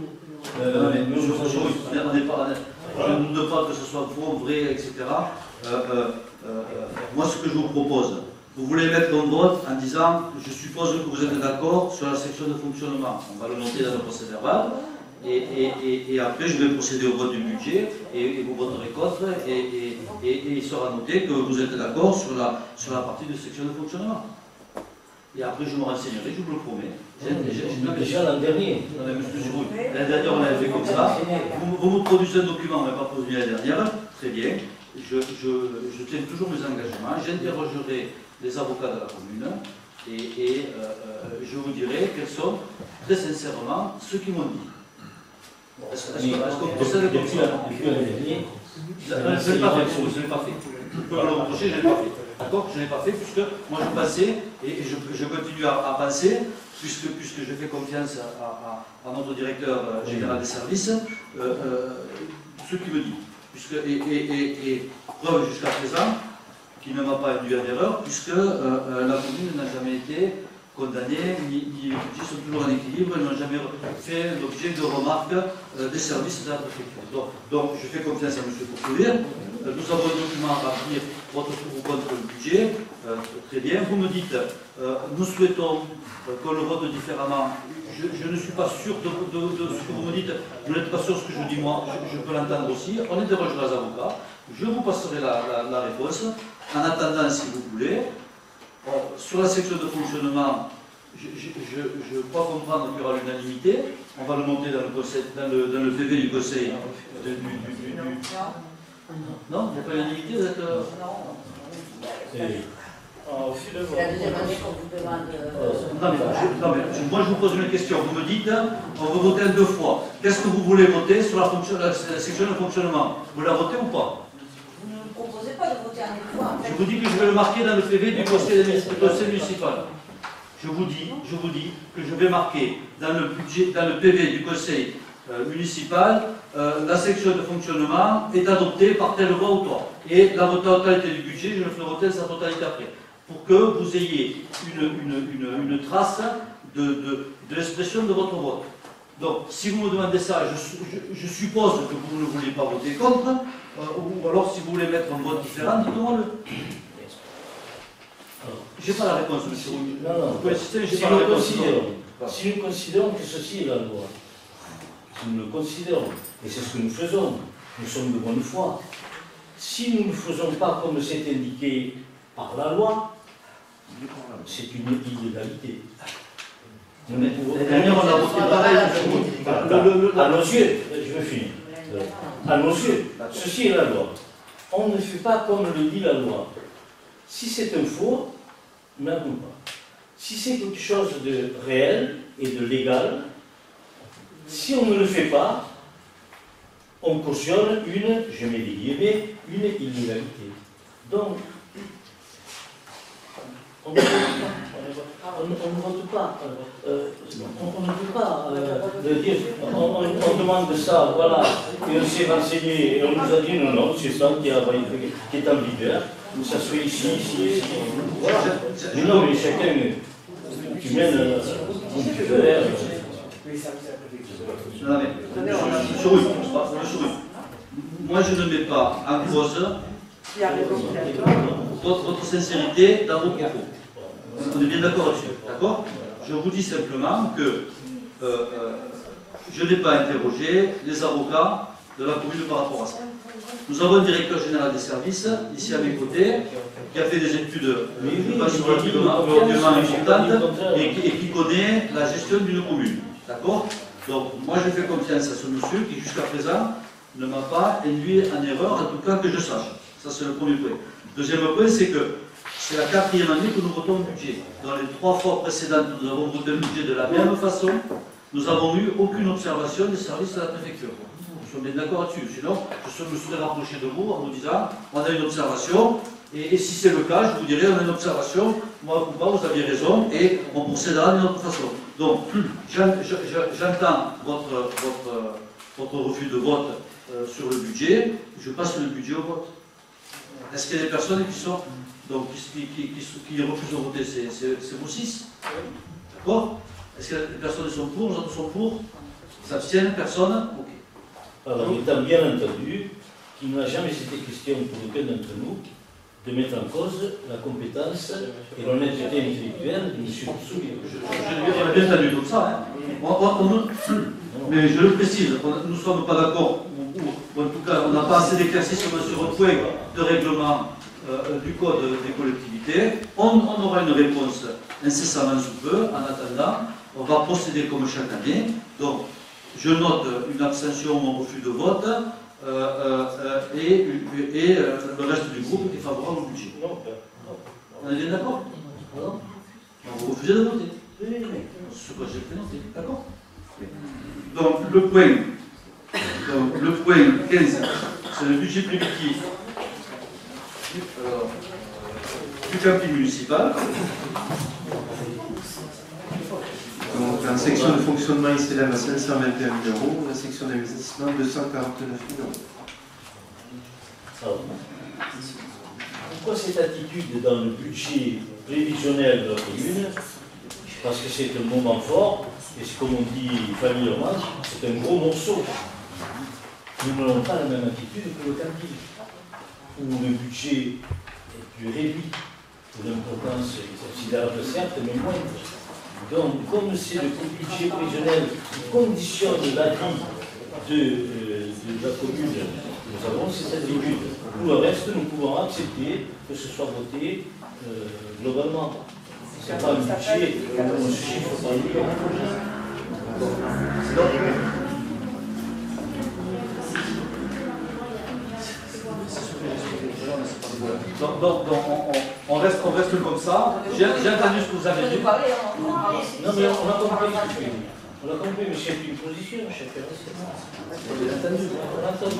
On n'est pas. Je ne demande pas que ce soit faux, vrai, etc. Moi, ce que je vous propose, vous voulez mettre un vote en disant, je suppose que vous êtes d'accord sur la section de fonctionnement. On va le noter dans le procès verbal. Et après, je vais procéder au vote du budget et vous voterez contre. Et il sera noté que vous êtes d'accord sur la partie de section de fonctionnement. Et après, je me renseignerai, je vous le promets. Déjà l'an dernier. Non, mais monsieur Giroud, l'année dernière, on l'avait fait comme ça. Vous me produisez un document, on ne m'a pas produit l'année dernière. Très bien. Je tiens toujours mes engagements. J'interrogerai les avocats de la commune et je vous dirai quels sont, très sincèrement, ceux qui m'ont dit. Est-ce qu'on procède comme ça? Depuis l'année dernière. Je ne l'ai pas fait. Vous pouvez me le reprocher, je ne l'ai pas fait. D'accord? Je ne l'ai pas fait puisque moi je pensais, et je continue à penser, puisque je fais confiance à notre directeur général des services, ce qu'il me dit. Et preuve jusqu'à présent qu'il ne m'a pas induit en erreur, puisque la commune n'a jamais été condamnés, les budgets sont toujours en équilibre, ils n'ont jamais fait l'objet de remarques des services de la préfecture. Donc je fais confiance à M. Courtoulier. Nous avons un document à remplir, votre pour ou contre le budget. Très bien. Vous me dites, nous souhaitons qu'on le vote différemment. Je ne suis pas sûr de ce que vous me dites. Vous n'êtes pas sûr de ce que je dis moi. Je peux l'entendre aussi. On interrogera les avocats. Je vous passerai la réponse. En attendant, si vous voulez, sur la section de fonctionnement, je crois comprendre qu'il y aura l'unanimité. On va le monter dans le PV du conseil. Non, il n'y a pas l'unanimité, vous êtes... C'est la deuxième année qu'on vous demande. Non, mais moi je vous pose une question. Vous me dites, on veut voter en 2 fois. Qu'est-ce que vous voulez voter sur la section de fonctionnement? Vous la votez ou pas? Vous ne nous proposez pas de voter en 2 fois. En fait. Je vous dis que je vais le marquer dans le PV du conseil municipal. je vous dis que je vais marquer dans le budget, dans le PV du conseil municipal, la section de fonctionnement est adoptée par telle voix ou toi. Et la totalité du budget, je le ferai voter sa totalité après. Pour que vous ayez une trace de l'expression de votre vote. Donc, si vous me demandez ça, je suppose que vous ne voulez pas voter contre, ou alors si vous voulez mettre un vote différent, dites-moi-le. Je n'ai pas la réponse, monsieur. Non, Vous pouvez insister, j'ai si pas la nous réponse. si nous considérons que ceci est la loi, si nous le considérons, et c'est ce que nous faisons, nous sommes de bonne foi, si nous ne faisons pas comme c'est indiqué par la loi, c'est une illégalité. L'année dernière, on a voté pareil. À nos yeux, je vais finir. À nos yeux, ceci est la loi. On ne fait pas comme le dit la loi. Si c'est un faux, n'avoue pas. Si c'est quelque chose de réel et de légal, si on ne le fait pas, on cautionne je mets des guillemets, une illégalité. Donc, on ne vote pas. On ne peut pas dire, on demande ça, voilà, et on s'est renseigné, et on nous a dit non, c'est ça qui est en vigueur, ça se fait ici. Voilà. Mais non, mais chacun, tu mènes comme tu veux. Non, mais, monsieur Rouy, moi je ne mets pas en cause votre sincérité dans vos propos. On est bien d'accord là-dessus, d'accord? Je vous dis simplement que je n'ai pas interrogé les avocats de la commune par rapport à ça. Nous avons un directeur général des services, ici à mes côtés, qui a fait des études relativement importantes et qui connaît la gestion d'une commune, d'accord? Donc, moi je fais confiance à ce monsieur qui jusqu'à présent ne m'a pas induit en erreur, en tout cas que je sache. Ça c'est le premier point. Deuxième point, c'est que c'est la 4e année que nous votons le budget. Dans les 3 fois précédentes, nous avons voté le budget de la même façon. Nous n'avons eu aucune observation des services de la préfecture. Nous sommes bien d'accord là-dessus. Sinon, je me serais rapproché de vous en vous disant, on a une observation, et si c'est le cas, je vous dirai, on a une observation, moi ou pas, vous aviez raison, et on procédera d'une autre façon. Donc, j'entends votre refus de vote sur le budget, je passe le budget au vote. Est-ce qu'il y a des personnes qui sont donc qui refusent de voter? C'est vous 6. D'accord? Est-ce que les personnes sont pour, les autres sont pour? S'abstiennent? Personne? Ok. Alors, étant bien entendu qu'il n'a jamais été question pour aucun d'entre nous de mettre en cause la compétence et l'honnêteté intellectuelle de M. Soubi. On a bien entendu tout ça. Hein. Mais je le précise, nous ne sommes pas d'accord, ou en tout cas, on n'a pas assez d'éclaircissement sur un point de règlement du Code des collectivités. On aura une réponse incessamment sous peu. En attendant, on va procéder comme chaque année. Donc, je note une abstention ou un refus de vote et le reste du groupe est favorable au budget. On est bien d'accord? Vous refusez de voter? C'est ce que j'ai fait noter. D'accord? Donc, le point 15, c'est le budget primitif du camping municipal. Donc, la section de fonctionnement, il s'élève à 521 000 euros, la section d'investissement, 249 000 euros. Alors, pourquoi cette attitude dans le budget prévisionnel de la commune? Parce que c'est un moment fort, et c'est comme on dit familièrement, c'est un gros morceau. Nous n'avons pas la même attitude que le camping, où le budget est plus réduit, où l'importance est considérable certes, mais moindre. Donc, comme c'est le budget prévisionnel qui conditionne la vie de la commune, nous avons cette attitude. Pour le reste, nous pouvons accepter que ce soit voté globalement. Ce n'est pas un budget où on se chiffre par millions. Donc on reste comme ça. J'ai entendu ce que vous avez dit. Non, mais on a compris. On a compris, mais c'est une position, chacun. On a entendu. On a entendu.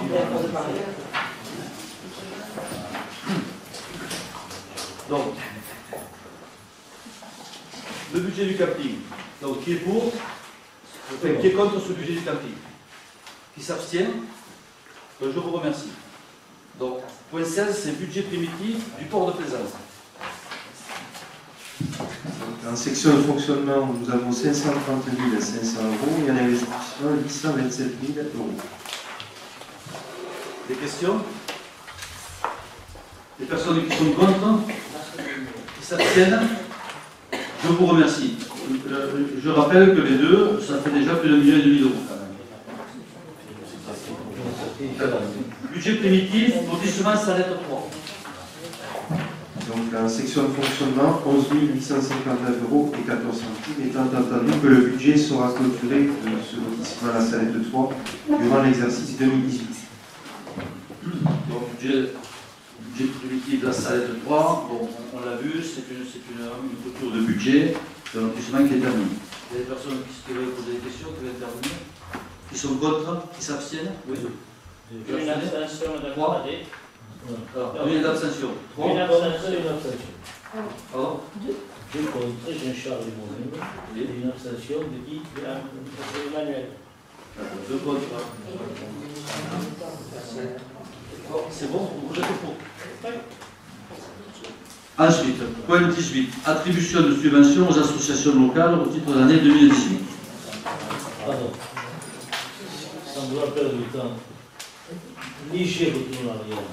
Donc, le budget du camping. Donc, qui est pour? Enfin, qui est contre ce budget du camping? Qui s'abstient? Donc, je vous remercie. Donc, point 16, c'est budget primitif du port de plaisance. En section de fonctionnement, nous avons 530 500 euros et en investissement 827 000 euros. Des questions? Les personnes qui sont contre? Qui s'abstiennent? Je vous remercie. Je rappelle que les deux, ça fait déjà plus de 1,5 million d'euros. Budget primitif, lotissement Salette 3. Donc en section de fonctionnement, 11 859 euros et 14 centimes, étant entendu que le budget sera clôturé de ce lotissement à la Salette 3 durant l'exercice 2018. Donc, budget primitif de la Salette 3, bon, on l'a vu, c'est une clôture de budget d'un lotissement qui est terminé. Il y a des personnes qui veulent poser des questions, qui veulent intervenir, qui sont contre, qui s'abstiennent? Oui. Une abstention de Claude. Alors, combien d'abstentions? Une abstention et une abstention. Pardon? Deux contre, Jean-Charles et moi-même. Et une abstention de qui? Emmanuel. Deux contre. C'est bon? Vous êtes pour? Ensuite, point 18. Attribution de subventions aux associations locales au titre de l'année 2018. Pardon. Sans vouloir perdre du temps, léger retour en arrière.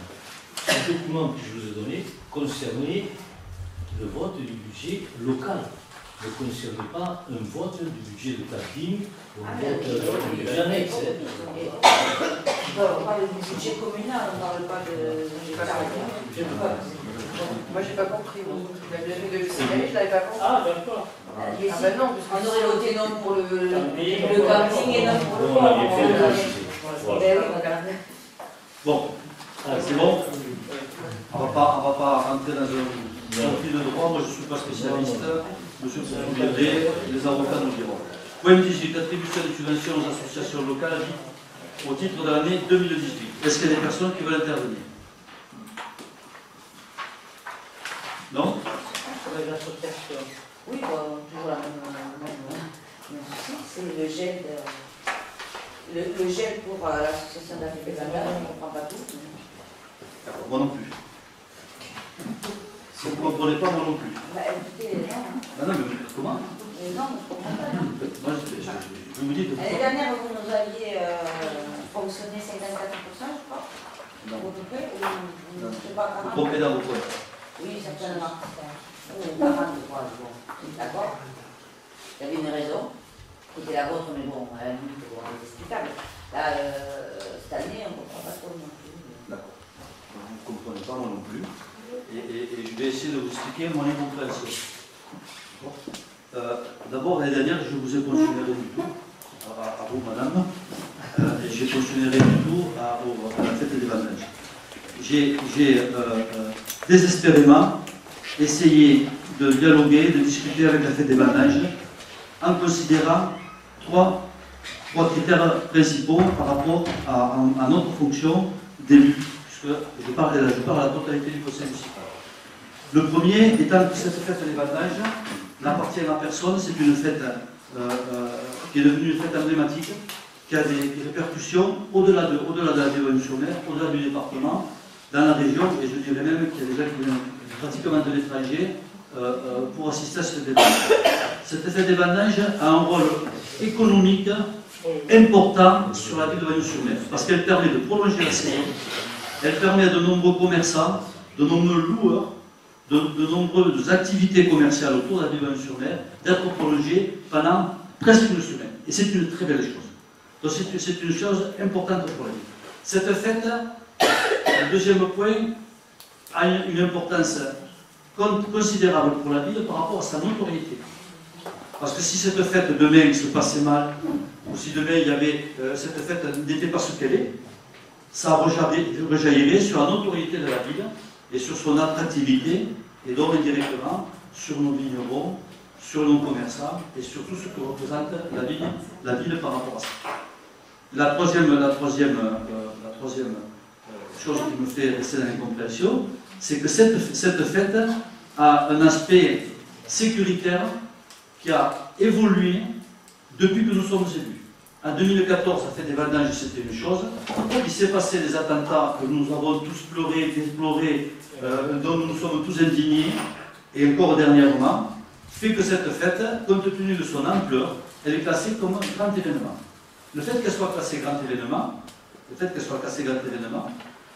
Le document que je vous ai donné concernait le vote du budget local. Ne concernait pas un vote du budget de camping ou un vote du budget annexe. On parle du budget communal, on ne parle pas de... Moi, j'ai pas compris. La durée de l'UCL, je l'avais pas compris. Ah, d'accord. Ah ben non, On aurait voté non pour le Camping. camping et non pour le On l'avait fait port. aussi. Ben oui, regardez. Bon, c'est bon? On ne va pas rentrer dans un conflit de droit. Moi, je ne suis pas spécialiste. Monsieur le Président, les avocats nous diront. Point 18. Attribution de subventions aux associations locales au titre de l'année 2018. Est-ce qu'il y a des personnes qui veulent intervenir? Non? Sur les associations. Oui, bon, toujours la même souci, c'est le gel le gel pour l'association d'Afrique des Anglais, on ne comprend pas tout. D'accord, moi non plus. Si vous ne comprenez pas, moi non plus. Bah écoutez, non. Ah non, mais comment? Non, je ne comprends pas. Moi, je vous dis que... L'année dernière, vous nous aviez fonctionné 54%, je crois. Non. À peu près, ou Non. je sais pas, Vous 40%. trompez dans vos points. Oui, certainement. Ou 40, je crois. Bon, d'accord. Il y avait une raison, qui était la vôtre, mais bon, à la limite, bon, c'est explicable. Là, cette année, on ne comprend pas trop non plus. D'accord. Vous ne comprenez pas, moi non plus. Et je vais essayer de vous expliquer mon incompréhension. D'abord, l'année dernière, je vous ai pensionné du tout, à vous, madame, et j'ai pensionné du tout à la fête des vendanges. J'ai désespérément essayé de dialoguer, de discuter avec la fête des vendanges, en considérant trois critères principaux par rapport à notre fonction d'élu, puisque je parle à la totalité du conseil municipal. Le premier étant que cette fête des vendanges n'appartient à personne, c'est une fête qui est devenue une fête emblématique, qui a des répercussions au-delà de la Ville-sur-Mer, au-delà du département, dans la région, et je dirais même qu'il y a des gens qui viennent pratiquement de l'étranger pour assister à cette fête des vendanges. Cette fête des vendanges a un rôle économique important sur la ville de Bagnols-sur-Mer, parce qu'elle permet de prolonger la saison, elle permet à de nombreux commerçants, de nombreux loueurs, de nombreuses activités commerciales autour de la ville de Bagnols-sur-Mer d'être prolongées pendant presque une semaine. Et c'est une très belle chose. Donc c'est une chose importante pour la ville. Cette fête, le deuxième point, a une importance considérable pour la ville par rapport à sa notoriété. Parce que si cette fête demain se passait mal, ou si demain il y avait, cette fête n'était pas ce qu'elle est, ça rejaillirait sur la notoriété de la ville et sur son attractivité, et donc indirectement sur nos vignerons, sur nos commerçants et sur tout ce que représente la ville par rapport à ça. La troisième chose qui me fait rester dans l'incompréhension, c'est que cette fête a un aspect sécuritaire qui a évolué depuis que nous sommes élus. En 2014, la fête des vendanges, c'était une chose. Il s'est passé des attentats que nous avons tous pleuré, déploré, dont nous sommes tous indignés, et encore dernièrement, fait que cette fête, compte tenu de son ampleur, elle est classée comme un grand événement. Le fait qu'elle soit classée grand événement,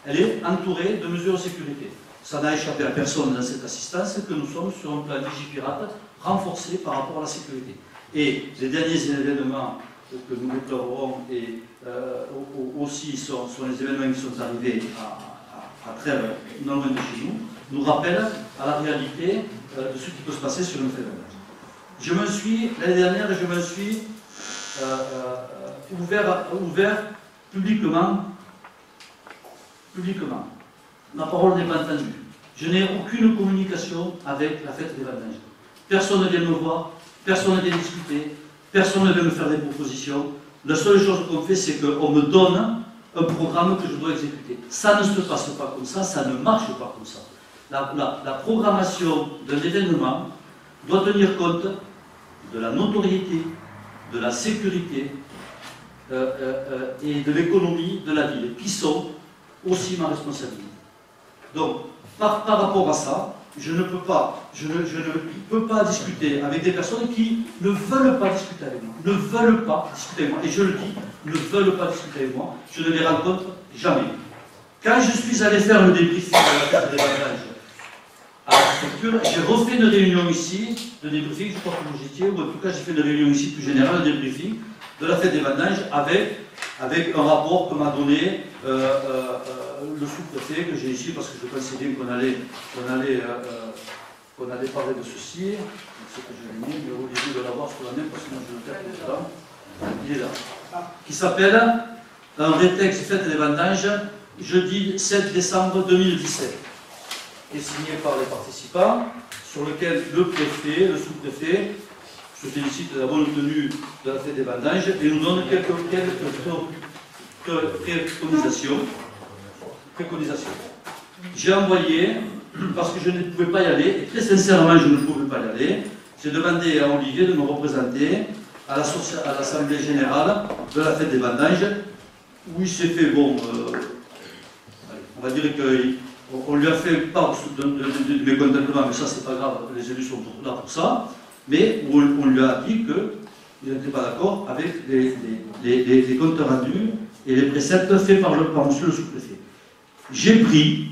elle est entourée de mesures de sécurité. Ça n'a échappé à personne dans cette assistance que nous sommes sur un plan Vigipirate renforcé par rapport à la sécurité. Et les derniers événements que nous déplorerons et aussi sont les événements qui sont arrivés à Trèves, non loin de chez nous, nous rappellent à la réalité de ce qui peut se passer sur une fête de vendange. L'année dernière, je me suis ouvert publiquement. Ma parole n'est pas entendue. Je n'ai aucune communication avec la fête des vendanges. Personne ne vient me voir, personne ne vient discuter, personne ne vient me faire des propositions. La seule chose qu'on fait, c'est qu'on me donne un programme que je dois exécuter. Ça ne se passe pas comme ça ne marche pas comme ça. La programmation d'un événement doit tenir compte de la notoriété, de la sécurité et de l'économie de la ville, qui sont aussi ma responsabilité. Donc, par rapport à ça, je ne peux pas discuter avec des personnes qui ne veulent pas discuter avec moi, et je le dis, ne veulent pas discuter avec moi, je ne les rencontre jamais. Quand je suis allé faire le débriefing de la fête des vendanges à la structure, j'ai refait une réunion ici, de débriefing, je crois que vous étiez, ou en tout cas j'ai fait une réunion ici plus générale, de débriefing de la fête des vendanges avec un rapport que m'a donné le sous-préfet que j'ai ici, parce que je pensais bien qu'on allait parler de ceci, ce que je l'ai mis, mais Olivier de l'avoir sur la main, parce que moi je le perds tout là. Il est là. Qui s'appelle un rétexte fête des vendanges, jeudi 7 décembre 2017, qui est signé par les participants, sur lequel le préfet, le sous-préfet, se félicite de la bonne tenue de la fête des vendanges et nous donne quelques préconisations. J'ai envoyé, parce que je ne pouvais pas y aller, et très sincèrement je ne pouvais pas y aller, j'ai demandé à Olivier de me représenter à l'Assemblée Générale de la fête des vendanges, où il s'est fait, bon, on va dire qu'on lui a fait part de mécontentement, mais ça c'est pas grave, les élus sont là pour ça, mais où on lui a dit qu'il n'était pas d'accord avec les comptes rendus et les préceptes faits par monsieur le sous-préfet. J'ai pris,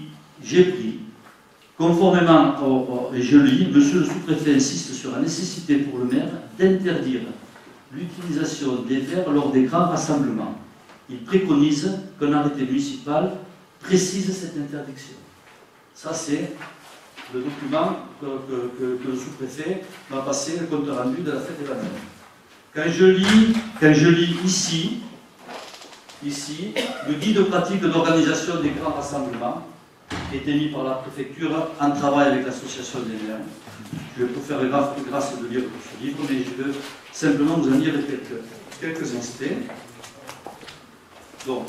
conformément et je le lis, monsieur le sous-préfet insiste sur la nécessité pour le maire d'interdire l'utilisation des verres lors des grands rassemblements. Il préconise qu'un arrêté municipal précise cette interdiction. Ça, c'est le document que le sous-préfet m'a passé, le compte rendu de la fête des vendanges. Quand je lis ici, le guide pratique d'organisation des grands rassemblements, qui est émis par la préfecture en travail avec l'association des maires. Je vais vous faire grâce de lire ce livre, mais je vais simplement vous en lire quelques instants. Donc,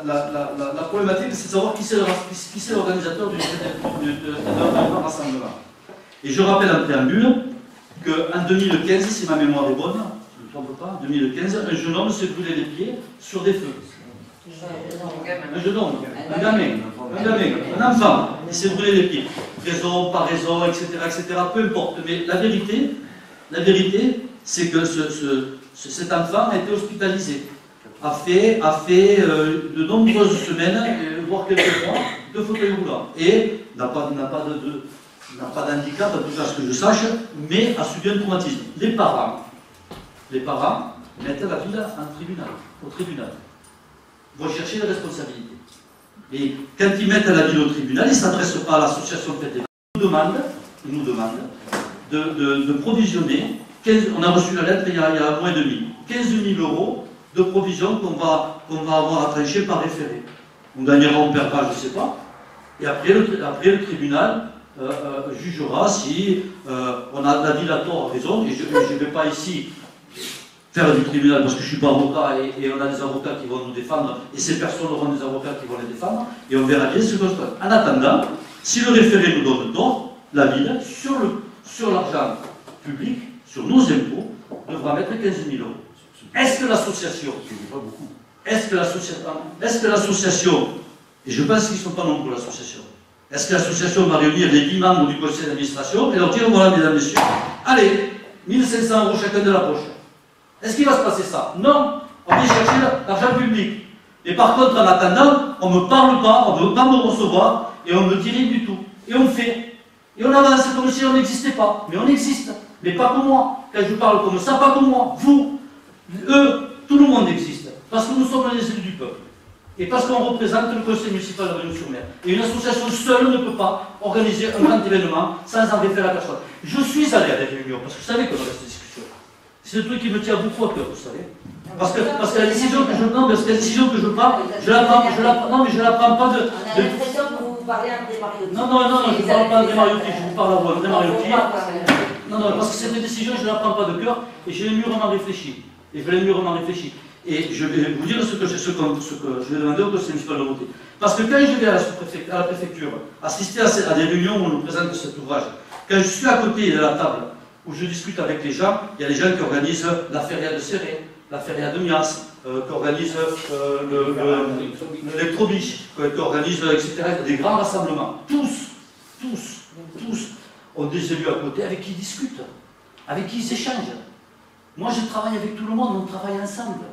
la problématique, c'est de savoir qui c'est l'organisateur d'un grand rassemblement. Et je rappelle en préambule qu'en 2015, si ma mémoire est bonne, je ne me trompe pas, en 2015, un jeune homme s'est brûlé les pieds sur des feux. Un jeune homme, un gamin, un enfant, il s'est brûlé les pieds. Raison, pas raison, etc., peu importe. Mais la vérité, c'est que cet enfant a été hospitalisé. A fait de nombreuses semaines, voire quelques mois, de fauteuil roulant. Et n'a pas d'handicap, en tout cas ce que je sache, mais a subi un traumatisme. Les parents mettent la ville au tribunal. Vont chercher les responsabilités. Et quand ils mettent la ville au tribunal, ils ne s'adressent pas à l'association Fête des Vendanges. Ils nous demandent de provisionner, on a reçu la lettre il y a un mois et demi, 15 000 € de provision qu'on va avoir à trancher par référé. On gagnera, on perdra, je ne sais pas. Et après le tribunal jugera si on a la ville à tort, à raison, et je ne vais pas ici faire du tribunal parce que je ne suis pas avocat et on a des avocats qui vont nous défendre et ces personnes auront des avocats qui vont les défendre et on verra bien ce que se passe. En attendant, si le référé nous donne tort, la ville, sur l'argent public, sur nos impôts, devra mettre 15 000 euros. Est-ce que l'association, et je pense qu'ils ne sont pas nombreux l'association, est-ce que l'association va réunir les 10 membres du conseil d'administration et leur dire, voilà mesdames, messieurs, allez, 1500 euros chacun de la poche. Est-ce qu'il va se passer ça? Non, on vient chercher l'argent public. Et par contre, en attendant, on ne me parle pas, on ne veut pas me recevoir, et on ne me dit rien du tout. Et on fait. Et on avance comme si on n'existait pas. Mais on existe. Mais pas comme moi. Quand je parle comme ça, pas comme moi. Vous, eux, tout le monde existe. Parce que nous sommes les élus du peuple. Et parce qu'on représente le conseil municipal de Réunion-sur-Mer. Et une association seule ne peut pas organiser un grand événement sans en référer à personne. Je suis allé à des réunions, parce que vous savez qu'on a cette discussion. C'est le truc qui me tient beaucoup à cœur, vous savez. Parce que la décision que je prends, parce que la décision que je prends, je la prends pas de. On a l'impression que vous parlez André Mariotti. Non, je ne parle pas André Mariotti, je vous parle à vous, André Mariotti. Non, parce que cette décision, je ne la prends pas de cœur et je l'ai mûrement réfléchi. Et je vais vous dire ce que je vais demander au conseil municipal de voter. Parce que quand je vais à la préfecture, assister à des réunions où on nous présente cet ouvrage, quand je suis à côté de la table où je discute avec les gens, il y a des gens qui organisent la feria de Serré, la feria de Mias, qui organisent l'électrobiche, qui organisent, etc., des grands rassemblements. Tous ont des élus à côté avec qui ils discutent, avec qui ils échangent. Moi, je travaille avec tout le monde, on travaille ensemble.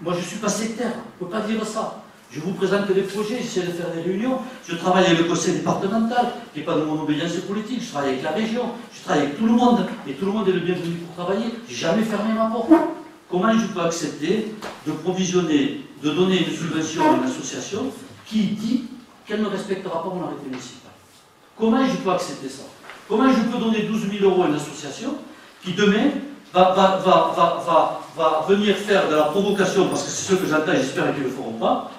Moi, je ne suis pas sectaire, on ne peut pas dire ça. Je vous présente des projets, j'essaie de faire des réunions, je travaille avec le conseil départemental, qui n'est pas de mon obédience politique, je travaille avec la région, je travaille avec tout le monde, et tout le monde est le bienvenu pour travailler. Je n'ai jamais fermé ma porte. Comment je peux accepter de provisionner, de donner une subvention à une association qui dit qu'elle ne respectera pas mon arrêté municipal? Comment je peux accepter ça? Comment je peux donner 12 000 euros à une association qui demain va venir faire de la provocation, parce que c'est ce que j'entends et j'espère qu'ils ne le feront pas,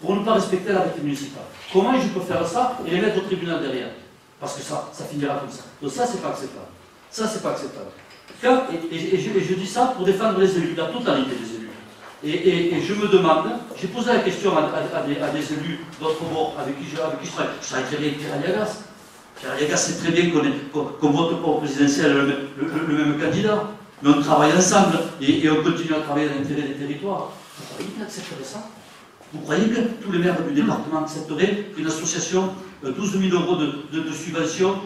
pour ne pas respecter l'arrêté municipal? Comment je peux faire ça et les mettre au tribunal derrière? Parce que ça finira comme ça. Donc ça, c'est pas acceptable. Ça, c'est pas acceptable. Et je dis ça pour défendre les élus, la totalité des élus. Et je me demande, j'ai posé la question à des élus d'autres bords avec qui je travaille. Je travaille très bien avec Pierre Aliagas. Pierre Aliagas sait très bien qu'on vote pas au présidentiel le même candidat. Mais on travaille ensemble et on continue à travailler dans l'intérêt des territoires. Vous croyez qu'il accepterait ça? Vous croyez que tous les maires du département accepteraient qu'une association, 12 000 euros de subvention,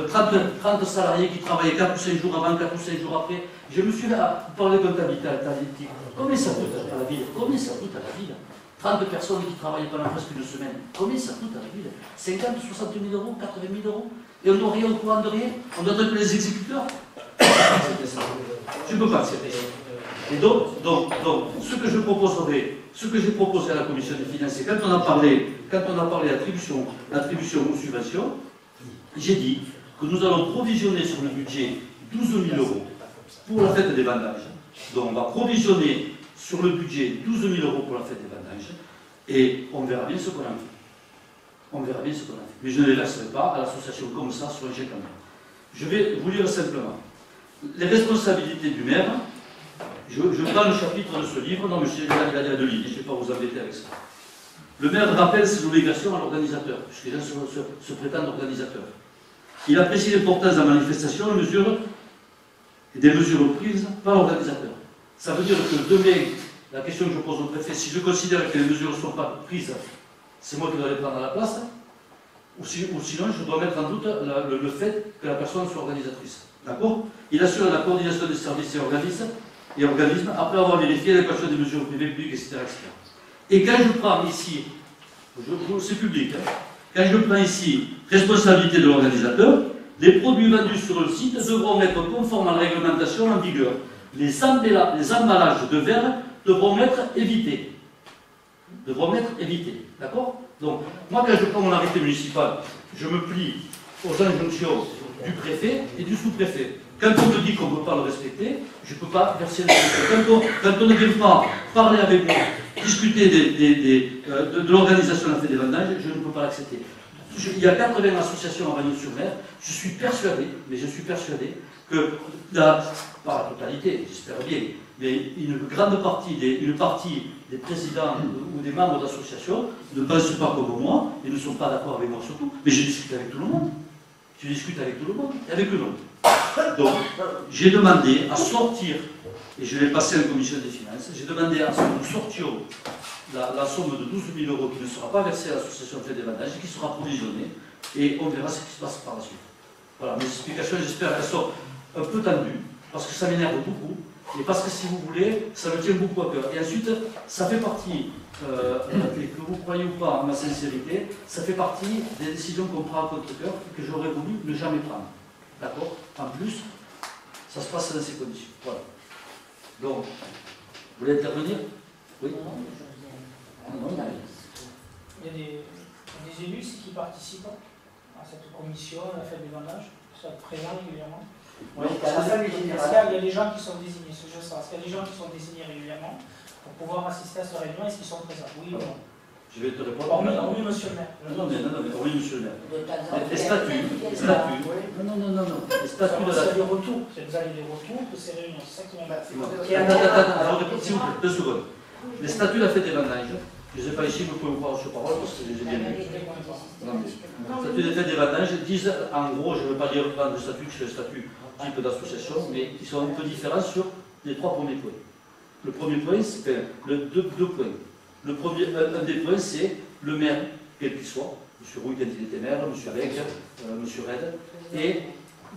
30 salariés qui travaillaient 4 ou 5 jours avant, 4 ou 5 jours après? Je me suis là, vous parlez de comptabilité analytique. Combien ça coûte à la ville? Combien ça coûte à la ville? 30 personnes qui travaillent pendant presque une semaine. Combien ça coûte à la ville? 50, 60 000 euros, 80 000 euros? Et on doit rien au courant de rien? On doit être que les exécuteurs? Je ne peux pas accepter ça. Et donc, ce que je proposerai, ce que j'ai proposé à la commission des finances, quand on a parlé d'attribution aux subventions, j'ai dit que nous allons provisionner sur le budget 12 000 euros pour la fête des vendanges. Donc on va provisionner sur le budget 12 000 euros pour la fête des vendanges et on verra bien ce qu'on en fait. Mais je ne les verserai pas à l'association comme ça sur un chèque en blanc. Je vais vous lire simplement. Les responsabilités du maire, je prends le chapitre de ce livre, non mais il y a 2 lignes, je ne vais pas vous embêter avec ça. Le maire rappelle ses obligations à l'organisateur, puisque les gens se prétendent organisateurs. Il apprécie l'importance de la manifestation et des mesures prises par l'organisateur. Ça veut dire que demain, la question que je pose au préfet, si je considère que les mesures ne sont pas prises, c'est moi qui dois les prendre à la place, ou sinon je dois mettre en doute le fait que la personne soit organisatrice. D'accord? Il assure la coordination des services et organismes après avoir vérifié l'adéquation des mesures privées, publiques, etc. Et quand je prends ici, c'est public, hein, quand je prends ici responsabilité de l'organisateur, les produits vendus sur le site devront être conformes à la réglementation en vigueur. Les emballages de verre devront être évités. D'accord? Donc, moi, quand je prends mon arrêté municipal, je me plie aux injonctions du préfet et du sous-préfet. Quand on me dit qu'on ne peut pas le respecter, je ne peux pas verser le respect. Quand on ne vient pas parler avec moi, discuter de l'organisation de la fête des vendanges, je ne peux pas l'accepter. Il y a 80 associations à Réunion-sur-Mer, je suis persuadé que, pas la totalité, j'espère bien, mais une grande partie des présidents ou des membres d'associations ne pensent pas comme moi et ne sont pas d'accord avec moi surtout, mais je discute avec tout le monde. Et avec eux non. Donc, j'ai demandé à sortir, et je l'ai passé en commission des finances, j'ai demandé à ce que nous sortions la somme de 12 000 € qui ne sera pas versée à l'association Fête des Vendanges, qui sera provisionnée, et on verra ce qui se passe par la suite. Voilà, mes explications, j'espère qu'elles sont un peu tendues, parce que ça m'énerve beaucoup, et parce que si vous voulez, ça me tient beaucoup à cœur. Et ensuite, ça fait partie, et que vous croyez ou pas en ma sincérité, ça fait partie des décisions qu'on prend à contre-cœur, que j'aurais voulu ne jamais prendre. D'accord? En plus, ça se passe dans ces conditions. Voilà. Donc, vous voulez intervenir? Oui. Il y a des élus ici qui participent à cette commission, à la fête des vendanges, qui sont présents régulièrement. Oui, Est-ce qu'il y a des gens qui sont désignés, ce que je sais, est-ce qu'il y a des gens qui sont désignés régulièrement pour pouvoir assister à cette réunion? Est-ce qu'ils sont présents? Oui ou non? Je vais te répondre. Hormis monsieur le maire. Non, mais oui, monsieur le maire. De temps en temps. Les statuts. Non. Les statuts de la. C'est les retours. Vous avez les retours de ces réunions. C'est ça qui m'intéresse. Attends, s'il vous plaît, 2 secondes. Les statuts de la fête des vendanges, je ne sais pas ici, vous pouvez me croire sur parole parce que je les ai bien lus. Les statuts de la fête des vendanges disent, en gros, je ne veux pas dire le statut, que c'est le statut type d'association, mais ils sont un peu différents sur les 3 premiers points. Le premier point, c'est deux points. Le premier, un des points, c'est le maire, quel qu'il soit, M. Rouille quand il était maire, M. Beck, M. Red, et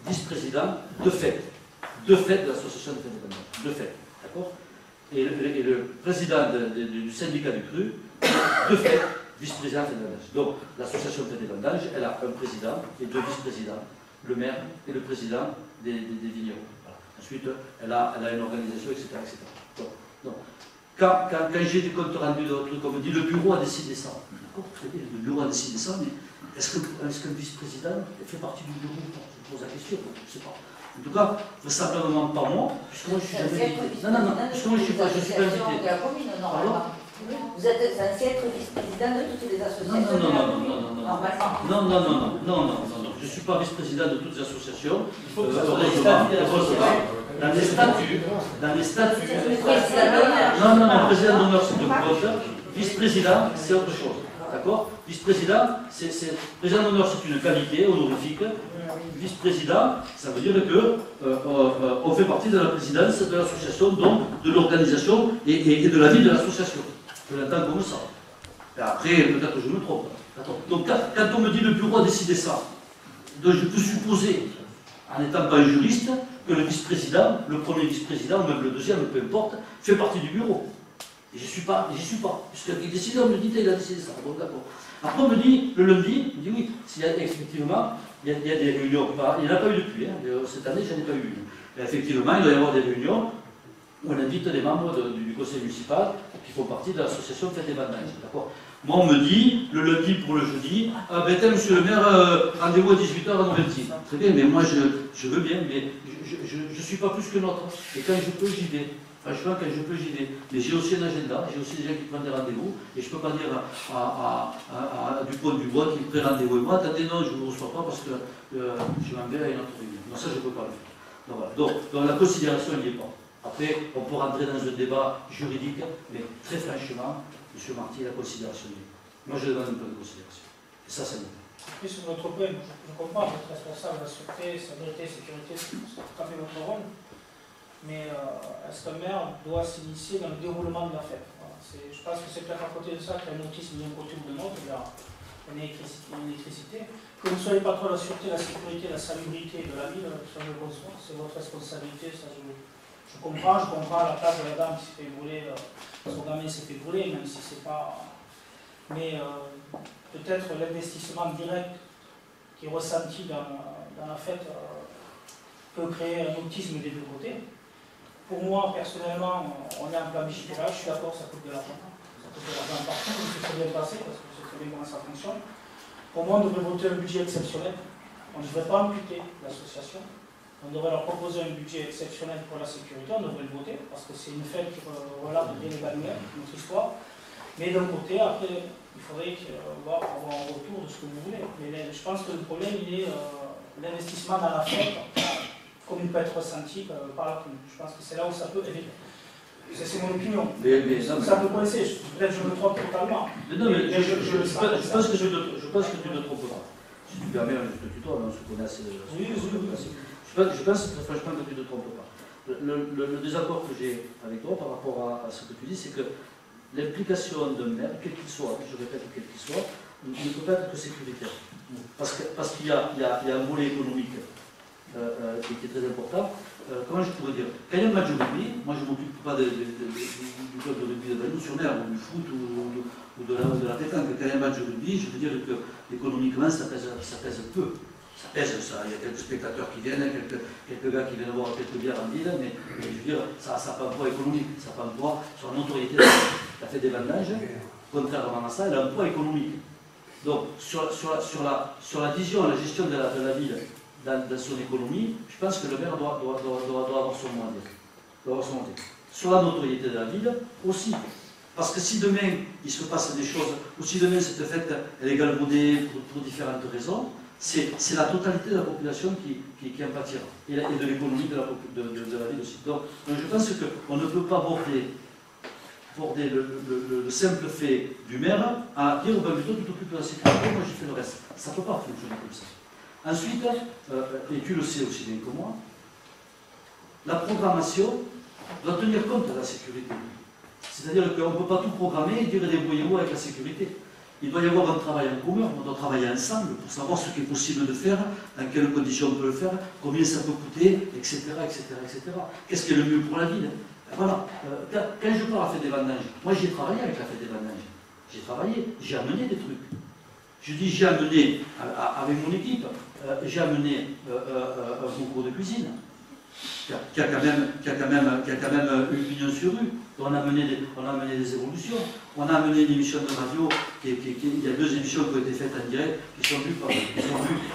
vice-président de fait de l'association de fête des vendanges, de fait, d'accord? Et le président du syndicat du cru, de fait, vice-président de fête des vendanges. Donc, l'association de fête des vendanges, elle a un président et 2 vice-présidents, le maire et le président des vignerons. Voilà. Ensuite, elle a une organisation, etc. Donc, quand j'ai des comptes rendus de trucs, comme on dit, le bureau a décidé ça. D'accord, très bien, le bureau a décidé ça, mais est-ce qu'un vice-président fait partie du bureau? Je pose la question, je ne sais pas. En tout cas, vraisemblablement pas moi, puisque moi je suis jamais. Non, puisque moi je suis pas invité. Vous êtes censé être vice-président de toutes les associations. Non. Je ne suis pas vice-président de toutes les associations. Heureusement, dans les statuts. Non, président d'honneur c'est de vote. Vice-président, c'est autre chose. D'accord? Vice-président, président d'honneur, c'est une qualité honorifique. Vice-président, ça veut dire qu'on fait partie de la présidence de l'association, donc de l'organisation et de la vie de l'association. Je l'entends comme ça. Et après, peut-être que je me trompe. Donc, quand on me dit le bureau a décidé ça, donc je peux supposer, en n'étant pas un juriste, que le vice-président, le premier vice-président, ou même le deuxième, peu importe, fait partie du bureau. Et j'y suis pas. Puisqu'il décide, on me dit, il a décidé ça. Bon, d'accord. Après, on me dit, le lundi, on me dit oui, effectivement, il y a des réunions. Il n'y en a pas eu depuis. Cette année, je n'en ai pas eu une. Mais effectivement, il doit y avoir des réunions où on invite des membres du conseil municipal qui font partie de l'association Fête des Vendanges. D'accord. Moi, on me dit, le lundi pour le jeudi, ah ben monsieur le maire, rendez-vous à 18h à Novelty. Très bien, mais moi, je veux bien, mais je ne suis pas plus que l'autre. Et quand je peux, j'y vais. Franchement, quand je peux, j'y vais. Mais j'ai aussi un agenda, j'ai aussi des gens qui prennent des rendez-vous, et je ne peux pas dire à Dupont-du-Bois qui prend rendez-vous. Et moi, attendez, non, je ne vous reçois pas parce que je m'en vais à une autre réunion. Non, ça, je ne peux pas le faire. Donc, voilà. Donc la considération, il n'y est pas. Après, on peut rentrer dans un débat juridique, mais très franchement, M. Marty, la considération, il est. Moi, je demande un peu de considération. Et ça me plaît. Après, sur notre point, je comprends, vous êtes responsable de la sûreté, sécurité, c'est tout à fait votre rôle. Mais est-ce qu'un maire doit s'initier dans le déroulement de la fête? Voilà. Je pense que c'est peut-être à côté de ça qu'il y a un autisme d'un côté ou de l'autre, il y a une électricité. Que vous ne soyez pas trop la sûreté, la sécurité, la salubrité de la ville, ça je le conçois, c'est votre responsabilité, ça je comprends la place de la dame qui s'est fait brûler, son gamin s'est fait brûler, même si c'est pas. Mais peut-être l'investissement direct qui est ressenti dans la fête peut créer un autisme des deux côtés. Pour moi, personnellement, on est en plan je suis d'accord, ça coûte de l'argent. Ça coûte de l'argent partout, c'est très bien passé parce que c'est très bien comment ça fonctionne. Pour moi, on devrait voter un budget exceptionnel. On ne devrait pas amputer l'association. On devrait leur proposer un budget exceptionnel pour la sécurité, on devrait le voter, parce que c'est une fête qui relate bien évanouie, notre histoire. Mais d'un côté, après, il faudrait avoir un retour de ce que vous voulez. Mais je pense que le problème, il est l'investissement dans la fête, comme il peut être ressenti par la commune. Je pense que c'est là où ça peut aider. C'est mon opinion. Mais ça peut coincer, peut-être que je me trompe totalement. Non, mais je pense que tu ne te trompes pas. Si tu permets, je te tutoie, on se connaît assez. Oui. Je Je pense très franchement que tu ne te trompes pas. Le désaccord que j'ai avec toi par rapport à ce que tu dis, c'est que l'implication d'un maire, quel qu'il soit, je répète quel qu'il soit, ne peut pas être que sécuritaire. Parce qu'il y a un volet économique qui est très important. Comment je pourrais dire? Quand il y a un match de rugby, moi je ne m'occupe pas du club de rugby de Bagnols-sur-Mer, ou du foot, ou de la pétanque. Quand il y a un match de rugby, je veux dire que économiquement ça pèse peu. Ça pèse, ça. Il y a quelques spectateurs qui viennent, quelques gars qui viennent voir quelques bières en ville, mais je veux dire, ça n'a pas un poids économique, ça n'a pas un poids sur la notoriété. La fête des vendanges, contrairement à ça, elle a un poids économique. Donc, sur la vision, la gestion de la ville dans son économie, je pense que le maire doit avoir son mot à dire. Sur la notoriété de la ville aussi. Parce que si demain il se passe des choses, ou si demain cette fête elle est galvaudée pour différentes raisons, c'est la totalité de la population qui en pâtira. Et de l'économie de la ville aussi. Donc je pense qu'on ne peut pas border le simple fait du maire à dire ben, plutôt tu t'occupes de la sécurité, moi j'ai fait le reste. Ça ne peut pas fonctionner comme ça. Ensuite, et tu le sais aussi bien que moi, la programmation doit tenir compte de la sécurité. C'est-à-dire qu'on ne peut pas tout programmer et dire débrouillez-vous avec la sécurité. Il doit y avoir un travail en commun, on doit travailler ensemble pour savoir ce qui est possible de faire, dans quelles conditions on peut le faire, combien ça peut coûter, etc. Qu'est-ce qui est le mieux pour la ville? Voilà. Quand je pars à la fête des vendanges, moi j'ai travaillé avec la fête des vendanges. J'ai travaillé, j'ai amené des trucs. Je dis j'ai amené avec mon équipe, j'ai amené un concours de cuisine qui a quand même une pignon sur rue. On a amené des évolutions. On a amené une émission de radio, il y a 2 émissions qui ont été faites en direct, qui sont vues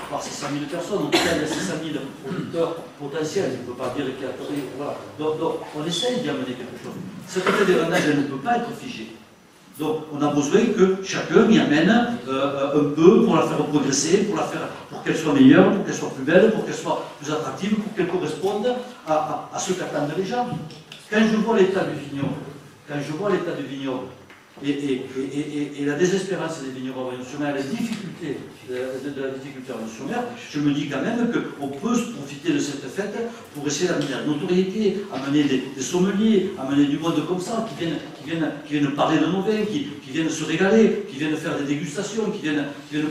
par 600 000 personnes. En tout cas, il y a 600 000 auditeurs potentiels. Je ne peux pas dire qu'il y a... Voilà. Donc on essaye d'y amener quelque chose. Cette fête des vendanges, elle ne peut pas être figée. Donc on a besoin que chacun y amène un peu pour la faire progresser, pour qu'elle soit meilleure, pour qu'elle soit plus belle, pour qu'elle soit plus attractive, pour qu'elle corresponde à ce qu'attendent les gens. Quand je vois l'état du vignoble, et la désespérance des vignerons à Bagnols-sur-Mer, les difficultés de la difficulté à Bagnols-sur-Mer, je me dis quand même qu'on peut se profiter de cette fête pour essayer d'amener la notoriété, amener des sommeliers, amener du monde comme ça, qui viennent parler de nos vins, qui viennent se régaler, qui viennent faire des dégustations, qui viennent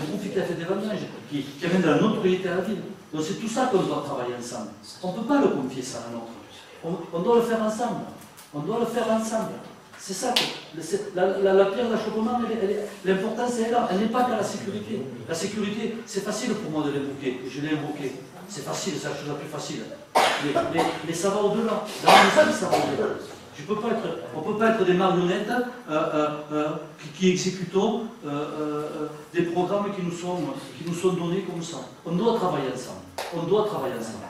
profiter de la fête des vendanges, qui amènent de la notoriété à la ville. Donc c'est tout ça qu'on doit travailler ensemble. On ne peut pas le confier ça à l'autre. On doit le faire ensemble. On doit le faire ensemble. C'est ça. La pierre d'achoppement, l'important c'est là. Elle n'est pas qu'à la sécurité. La sécurité, c'est facile pour moi de l'invoquer. Je l'ai invoqué. C'est facile, c'est la chose la plus facile. Mais ça va au-delà. C'est ça que ça va au-delà. On ne peut pas être des marionnettes qui exécutons des programmes qui nous sont donnés comme ça. On doit travailler ensemble. On doit travailler ensemble.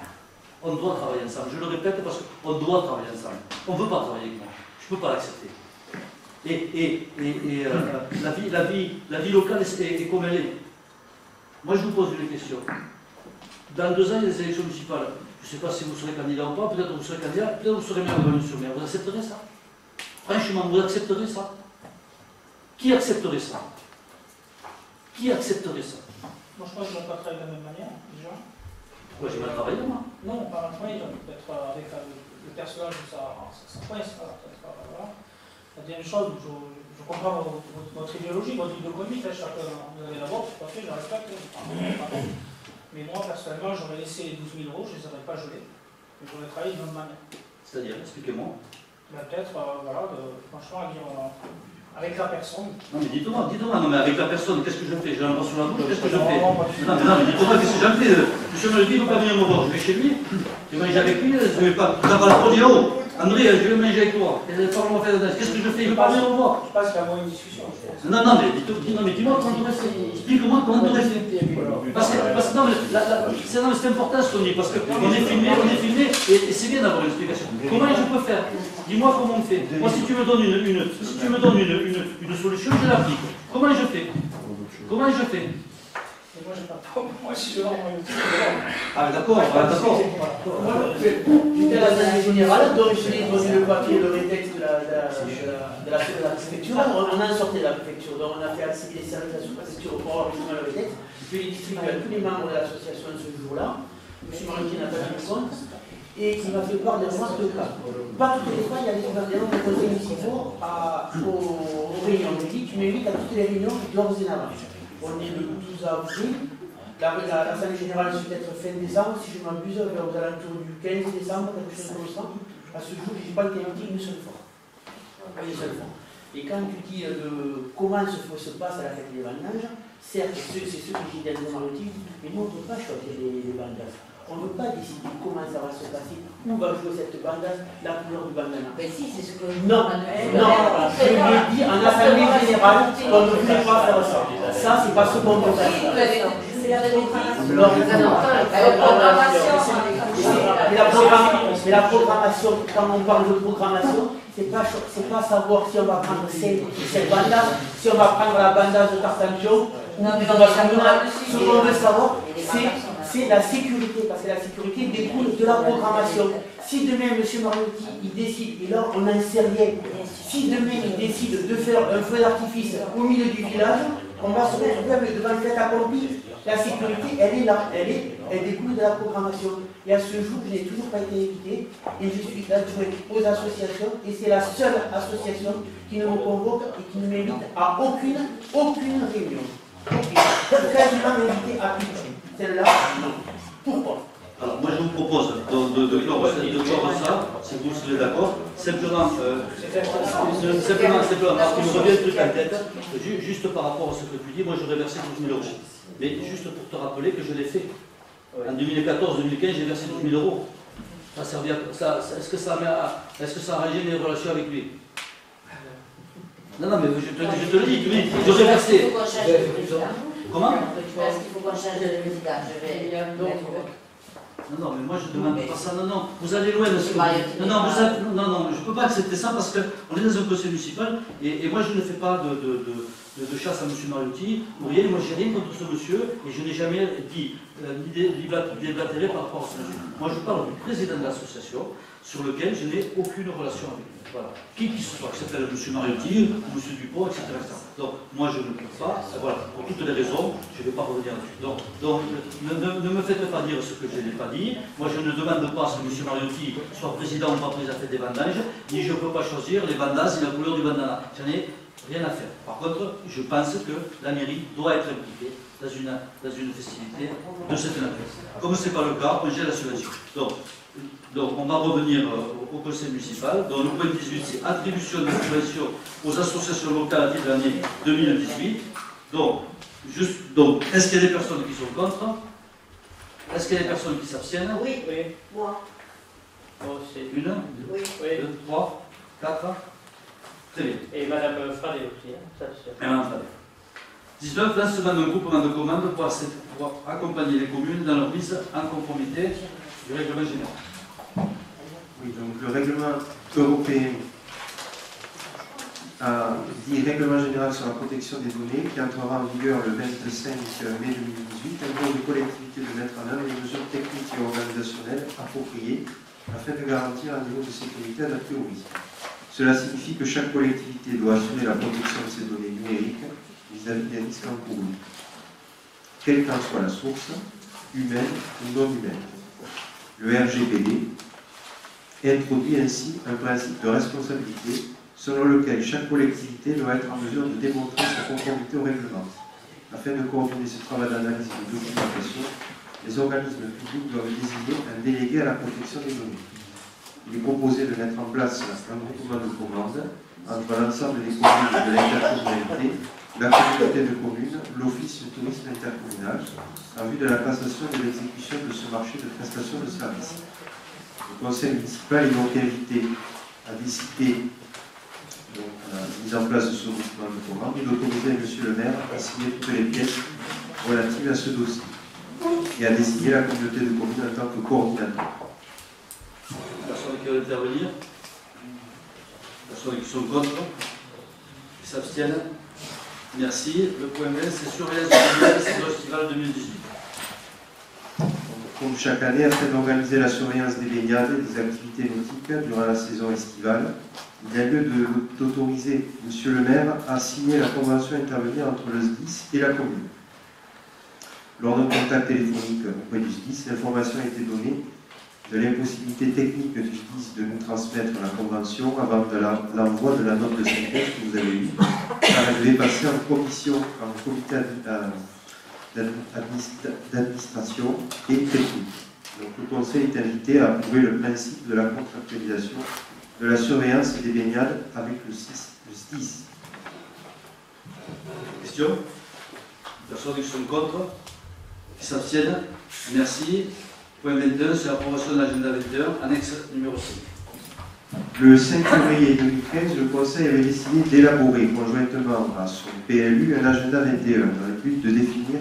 On doit travailler ensemble. Je le répète parce qu'on doit travailler ensemble. On ne peut pas travailler avec moi. Je ne peux pas l'accepter. La vie locale est comme elle est. Moi, je vous pose une question. Dans 2 ans, il y a des élections municipales. Je ne sais pas si vous serez candidat ou pas. Peut-être que vous serez candidat. Peut-être que vous serez maire de Bagnols-sur-Mer. Vous accepterez ça? Franchement, vous accepterez ça? Qui accepterait ça? Qui accepterait ça? Moi, je pense que je ne vais pas travailler de la même manière, déjà. Pourquoi j'ai mal travaillé, moi? Non, pas mal travaillé, peut-être avec le personnage de sa pointe, voilà. La deuxième chose, je comprends votre idéologie, votre idéologie, chacun vous avez la vôtre, tout à fait, je la respecte. Mais moi, personnellement, j'aurais laissé les 12 000 €, je ne les aurais pas gelés, mais j'aurais travaillé d'une autre manière. C'est-à-dire, expliquez-moi. Ben, peut-être, voilà, franchement, dire avec la personne. Non, mais dites-moi, non, mais avec la personne, qu'est-ce que je fais? J'ai l'impression sur la bouche, qu'est-ce que je fais? Non, mais dites-moi, qu'est-ce que j'en fais? Monsieur Melody ne veut pas venir me voir, je vais chez lui, je vais manger avec lui, je vais pas. Tu n'as pas le dire, oh, André, je vais manger avec toi. Qu'est-ce que je fais? Il ne veut pas venir me voir. Je pense qu'il y a moins une discussion. Non, mais dis-moi comment tu aurais fait. Explique-moi comment tu aurais fait. Parce que non, mais c'est important ce qu'on dit, parce qu'on est filmé, et c'est bien d'avoir une explication. Comment je peux faire? Dis-moi comment on fait. Moi, si tu me donnes une solution, je l'applique. Comment je fais? Moi, j'ai pas de moi, si je l'envoie une Ah, d'accord. Moi, j'étais à l'Assemblée générale, donc j'ai donné le papier, le rétexte de la préfecture. On a sorti de la préfecture, donc on a fait accéder les services de la sous-préfecture pour avoir le rétexte. Je l'ai distribué à tous les membres de l'association ce jour-là. M. Maruti n'a pas tenu compte, et qui m'a fait part de remarques de cas. Pas toutes les fois, il y a des gouvernements de conseils municipaux aux réunions. On me dit, tu m'invites à toutes les réunions dorénavant. On est le 12 avril, l'Assemblée générale suit être fin décembre, si je m'abuse, aux alentours du 15 décembre, quelque chose comme ça. À ce jour, je n'ai pas été invité une seule fois. Une seule fois. Et quand tu dis comment se passe à la fête des vendanges, certes, c'est ce que j'ai dit à Maruti, mais nous, on ne peut pas choisir les bandages. On ne peut pas décider comment ça va se passer, où va jouer cette bandage, la couleur du bandana. Mais si, c'est ce que Non, je l'ai dit en assemblée générale, on ne voulait pas faire ça. Ça, c'est pas ce qu'on veut faire. c'est la Mais la programmation, quand on parle de programmation, c'est pas savoir si on va prendre cette bandage, si on va prendre la bandage de Tartampion. Ce qu'on veut savoir, c'est la sécurité, parce que la sécurité découle de la programmation. Si demain, M. Maruti, il décide, et là, on n'en sait rien, si demain, il décide de faire un feu d'artifice au milieu du village, on va se retrouver devant le fait accompli. La sécurité, elle est là, elle découle de la programmation. Et à ce jour, je n'ai toujours pas été invité, et je suis adjoint aux associations, et c'est la seule association qui ne me convoque et qui ne m'invite à aucune réunion. Quasiment invité à plus. Celle-là, non. Pourquoi? Alors, moi, je vous propose de clore ça, si vous serez d'accord. Simplement, parce qu'il me revient le truc en tête, juste par rapport à ce que tu dis, moi, j'aurais versé 12 000 €. Mais juste pour te rappeler que je l'ai fait. En 2014-2015, j'ai versé 12 000 €. Ça servait à ça. Est-ce que ça a arrangé mes relations avec lui? Non, mais je te le dis, j'aurais versé. Comment? Parce qu'il faut qu'on change de président. Je vais Non, mais moi je ne demande pas ça. Non, vous allez loin de ce que vous... Non, je ne peux pas accepter ça parce qu'on est dans un conseil municipal et moi je ne fais pas de chasse à M. Maruti ou rien. Moi j'ai rien contre ce monsieur et je n'ai jamais dit déblatéré par rapport à ce monsieur. Moi je parle du président de l'association sur lequel je n'ai aucune relation avec lui. Voilà. Qui ce soit, que ce s'appelle M. Maruti ou M. Dupont, etc., Donc moi je ne peux pas, voilà, pour toutes les raisons, je ne vais pas revenir là-dessus. Donc ne me faites pas dire ce que je n'ai pas dit. Moi je ne demande pas à ce que M. Maruti soit président ou pas président des vendanges, ni je ne peux pas choisir les bandages et la couleur du bandana. J'en ai rien à faire. Par contre, je pense que la mairie doit être impliquée dans une festivité de cette nature. Comme ce n'est pas le cas, on gère la subvention. Donc, on va revenir au conseil municipal. Donc, le point 18, c'est attribution de subventions aux associations locales à titre de l'année 2018. Donc, est-ce qu'il y a des personnes qui sont contre? Est-ce qu'il y a des personnes qui s'abstiennent? Oui. Moi. Une, Oui. deux, trois, quatre. Très bien. Et Mme Fradet aussi, ça c'est sûr. Et Mme Fradet. 19. Lancement d'un groupement de commandes pour accompagner les communes dans leur mise en conformité du règlement général. Oui, donc le règlement européen dit règlement général sur la protection des données qui entrera en vigueur le 25 mai 2018 impose aux collectivités de mettre en œuvre les mesures techniques et organisationnelles appropriées afin de garantir un niveau de sécurité adapté au risque. Cela signifie que chaque collectivité doit assurer la protection de ses données numériques vis-à-vis des risques encourus, quelle qu'en soit la source, humaine ou non humaine. Le RGPD introduit ainsi un principe de responsabilité selon lequel chaque collectivité doit être en mesure de démontrer sa conformité au règlement. Afin de coordonner ce travail d'analyse et de documentation, les organismes publics doivent désigner un délégué à la protection des données. Il est proposé de mettre en place un groupement de commandes entre l'ensemble des communes de l'intercommunalité, la communauté de communes, l'office du tourisme intercommunal, en vue de la passation et de l'exécution de ce marché de prestation de services. Le conseil municipal est donc invité à décider la mise en place de ce groupement de commandes et d'autoriser M. le maire à signer toutes les pièces relatives à ce dossier et à désigner la communauté de communes en tant que coordinateur. Personne qui veut intervenir? Personne qui sont contre? Qui s'abstiennent? Merci. Le point 20, c'est surveillance du festival 2018. Comme chaque année, afin d'organiser la surveillance des baignades et des activités nautiques durant la saison estivale, il y a lieu d'autoriser M. le maire à signer la convention intervenue entre le SDIS et la commune. Lors d'un contact téléphonique auprès du SDIS, l'information a été donnée de l'impossibilité technique du SDIS de nous transmettre la convention avant l'envoi de la note de synthèse que vous avez eue, car elle devait passer en commission, en comité d'administration et technique. Donc le Conseil est invité à approuver le principe de la contractualisation de la surveillance des baignades avec le SDIS. Question? Personne qui sont contre? Qui s'abstiennent? Merci. Point 21, c'est l'approbation de l'agenda 21, annexe numéro 5. Le 5 février 2015, le Conseil avait décidé d'élaborer conjointement à son PLU un agenda 21 dans le but de définir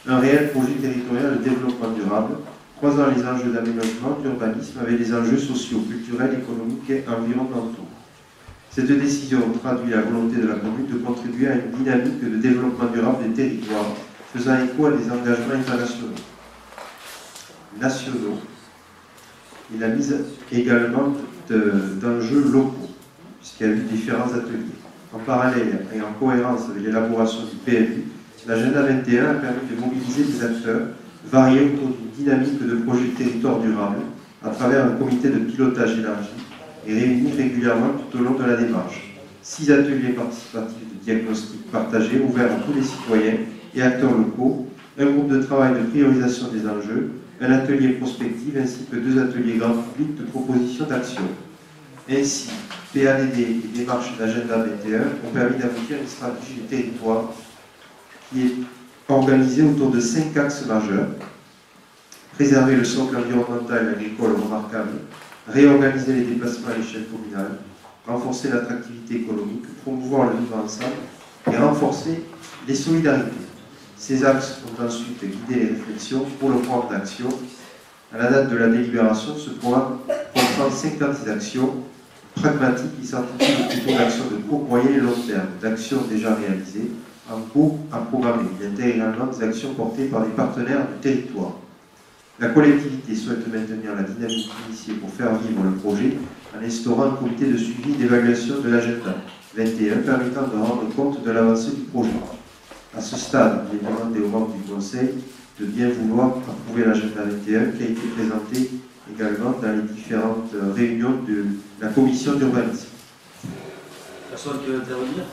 un réel projet territorial de développement durable, croisant les enjeux d'aménagement, d'urbanisme avec les enjeux sociaux, culturels, économiques et environnementaux. Cette décision traduit la volonté de la commune de contribuer à une dynamique de développement durable des territoires, faisant écho à des engagements internationaux, nationaux, et la mise également d'enjeux locaux, puisqu'il y a eu différents ateliers. En parallèle et en cohérence avec l'élaboration du PLU, l'agenda 21 a permis de mobiliser des acteurs variés autour d'une dynamique de projet territoire durable à travers un comité de pilotage élargi et réuni régulièrement tout au long de la démarche. 6 ateliers participatifs de diagnostic partagés ouverts à tous les citoyens et acteurs locaux, un groupe de travail de priorisation des enjeux, un atelier prospective ainsi que 2 ateliers grand public de proposition d'action. Ainsi, PADD et démarche d'agenda 21 ont permis d'aboutir à une stratégie du territoire qui est organisée autour de 5 axes majeurs: préserver le socle environnemental et agricole remarquable, réorganiser les déplacements à l'échelle communale, renforcer l'attractivité économique, promouvoir le vivre ensemble et renforcer les solidarités. Ces axes ont ensuite guidé les réflexions pour le programme d'action. À la date de la délibération, ce programme comprend 50 actions pragmatiques qui s'articulent plutôt d'actions de court, moyen et long terme, d'actions déjà réalisées, en cours à programmer. Il intègre également des actions portées par des partenaires du territoire. La collectivité souhaite maintenir la dynamique initiée pour faire vivre le projet en instaurant un comité de suivi et d'évaluation de l'agenda 21 permettant de rendre compte de l'avancée du projet. À ce stade, il est demandé aux membres du Conseil de bien vouloir approuver l'agenda 21 qui a été présenté également dans les différentes réunions de la commission d'urbanisme. Personne qui veut intervenir?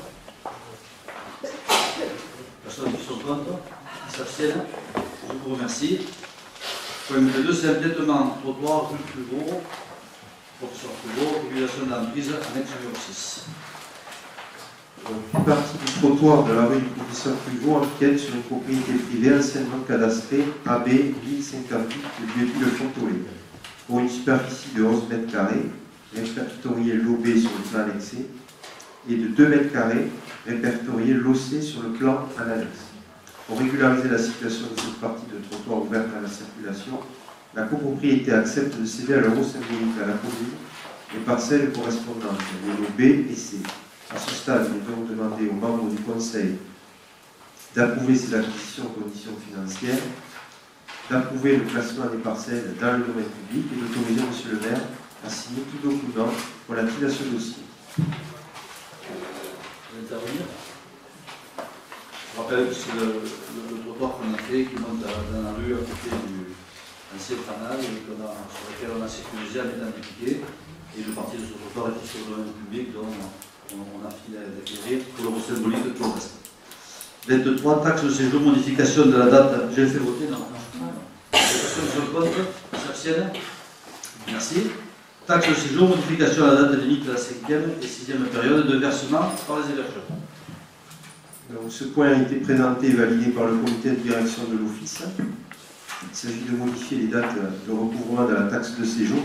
Personne qui sont contre? Qui s'abstiennent? Je vous remercie. Point 2, c'est l'endettement trottoir rue Pulveau, professeur Pulveau, régulation de l'emprise, annexe numéro 6. Une partie du trottoir de la rue du professeur Pulveau empiète sur une propriété privée anciennement cadastrée AB 1058 de Lieu-dit le Fontolet, pour une superficie de 11 mètres carrés, répertoriée l'OB sur le plan annexé, et de 2 mètres carrés, répertoriée l'OC sur le plan annexe. Pour régulariser la situation de cette partie de trottoir ouverte à la circulation, la copropriété accepte de céder à l'euro symbolique à la commune les parcelles correspondantes, les lots B et C. À ce stade, il est donc demandé aux membres du Conseil d'approuver ces acquisitions en conditions financières, d'approuver le classement des parcelles dans le domaine public et d'autoriser M. le maire à signer tout document relatif à ce dossier. Vous voulez intervenir? Je rappelle que c'est le trottoir qu'on a fait qui monte dans la rue à côté du ancien canal sur lequel on a sécurisé en étant piqué. Et le parti de ce trottoir était sur le domaine public, donc on a fini d'acquérir pour le symbolique de tout le reste. 23, taxe de séjour, modification de la date. J'ai fait voter, non? Les personnes sur le compte, s'abstiennent? Merci. Taxe de séjour, modification à la date limite de la 5e et 6e période de versement par les hébergeurs. Donc, ce point a été présenté et validé par le comité de direction de l'Office. Il s'agit de modifier les dates de recouvrement de la taxe de séjour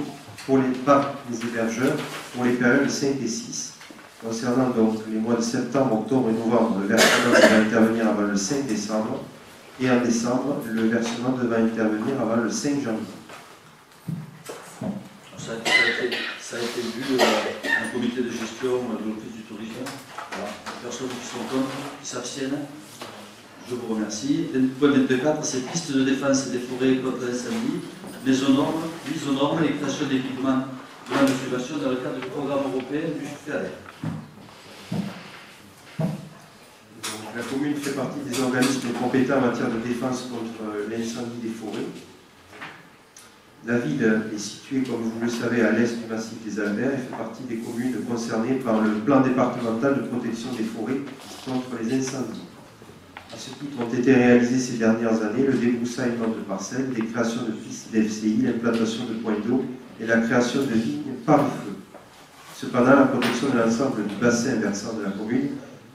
par les hébergeurs pour les périodes 5 et 6. Concernant donc les mois de septembre, octobre et novembre, le versement devra intervenir avant le 5 décembre et en décembre, le versement devra intervenir avant le 5 janvier. Ça a été vu en comité de gestion de l'Office du tourisme. Voilà. Les personnes qui sont contre, qui s'abstiennent, je vous remercie. Point 24, c'est piste de défense des forêts contre l'incendie, mise aux normes et création d'équipements de subvention dans le cadre du programme européen du FEADER. La commune fait partie des organismes compétents en matière de défense contre l'incendie des forêts. La ville est située, comme vous le savez, à l'est du massif des Alberts et fait partie des communes concernées par le plan départemental de protection des forêts contre les incendies. À ce titre, ont été réalisées ces dernières années le débroussaillement de parcelles, des créations de pistes d'FCI, l'implantation de points d'eau et la création de lignes par le feu. Cependant, la protection de l'ensemble du bassin versant de la commune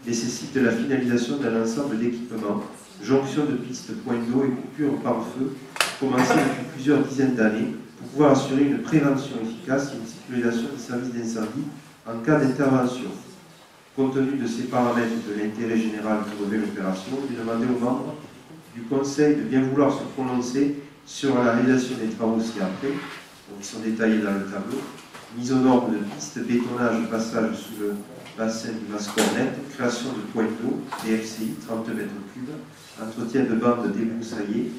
nécessite la finalisation d'un ensemble d'équipements, jonction de pistes, points d'eau et coupures par le feu, commencées depuis plusieurs dizaines d'années, pour pouvoir assurer une prévention efficace et une sécurisation des services d'incendie en cas d'intervention. Compte tenu de ces paramètres et de l'intérêt général que revêt l'opération, il est demandé aux membres du Conseil de bien vouloir se prononcer sur la réalisation des travaux ci-après, donc qui sont détaillés dans le tableau: mise aux normes de pistes, bétonnage, passage sous le bassin du Mascornet, création de points d'eau, DFCI, 30 mètres cubes, entretien de bandes débroussaillées,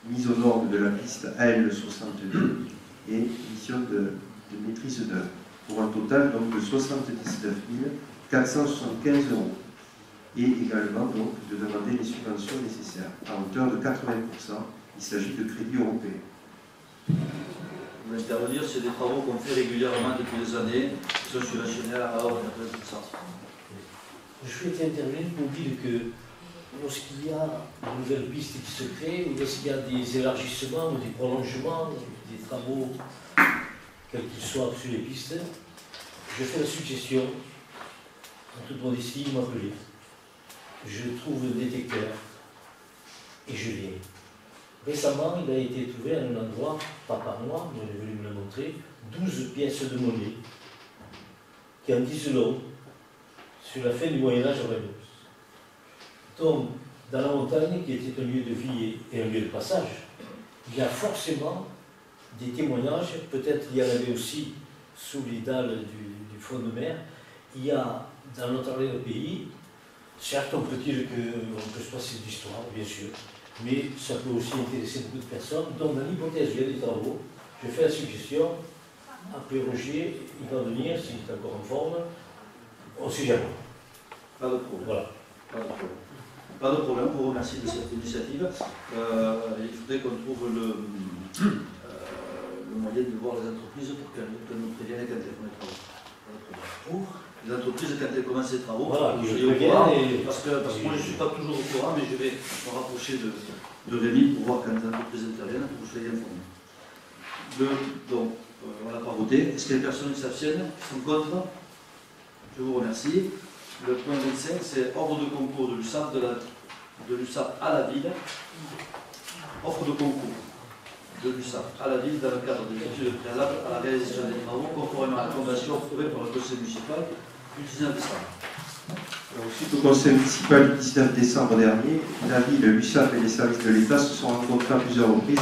mise aux normes de la piste AL62 et mission de maîtrise d'œuvre, pour un total donc de 79 475 €. Et également donc de demander les subventions nécessaires à hauteur de 80%. Il s'agit de crédits européens. On va intervenir sur des travaux qu'on fait régulièrement depuis des années, qui sont subventionnés à hauteur de 80%. Je souhaitais intervenir pour dire que lorsqu'il y a de nouvelles pistes qui se créent, ou lorsqu'il y a des élargissements ou des prolongements, des travaux, quels qu'ils soient sur les pistes, je fais la suggestion, en toute modestie, m'appeler. Je trouve un détecteur et je viens. Récemment, il a été trouvé à un endroit, pas par moi, mais il est venu me le montrer, 12 pièces de monnaie qui en disent long sur la fin du Moyen-Âge en Réunion. Donc, dans la montagne, qui était un lieu de vie et un lieu de passage, il y a forcément des témoignages, peut-être il y en avait aussi sous les dalles du fond de mer. Il y a dans notre area de pays, certes on peut dire qu'on peut se passer d'histoire, bien sûr, mais ça peut aussi intéresser beaucoup de personnes. Donc dans l'hypothèse où il y a des travaux, je fais la suggestion, après Roger, il va venir, s'il est encore en forme, on ne sait jamais. Pas de problème. Voilà. Pas de problème. Pas de problème, on vous remercie de cette initiative. Il faudrait qu'on trouve le moyen de voir les entreprises pour qu'elles nous préviennent quand elles font les travaux. Pour les entreprises, quand elles commencent les travaux, voilà, vous soyez au courant, parce que moi je ne suis pas toujours au courant, mais je vais me rapprocher de Rémi pour voir quand les entreprises interviennent, pour que vous soyez informés. Donc, on n'a pas voté. Est-ce qu'il y a des personnes qui s'abstiennent, qui sont contre? Je vous remercie. Le point 25, c'est ordre de concours de l'USAP à la ville. Offre de concours de l'USAP à la ville dans le cadre des études préalables à la réalisation des travaux conformément à la convention approuvée par le conseil municipal du 19 décembre. Alors, suite au conseil municipal du 19 décembre dernier, la ville, l'USAP et les services de l'État se sont rencontrés à plusieurs reprises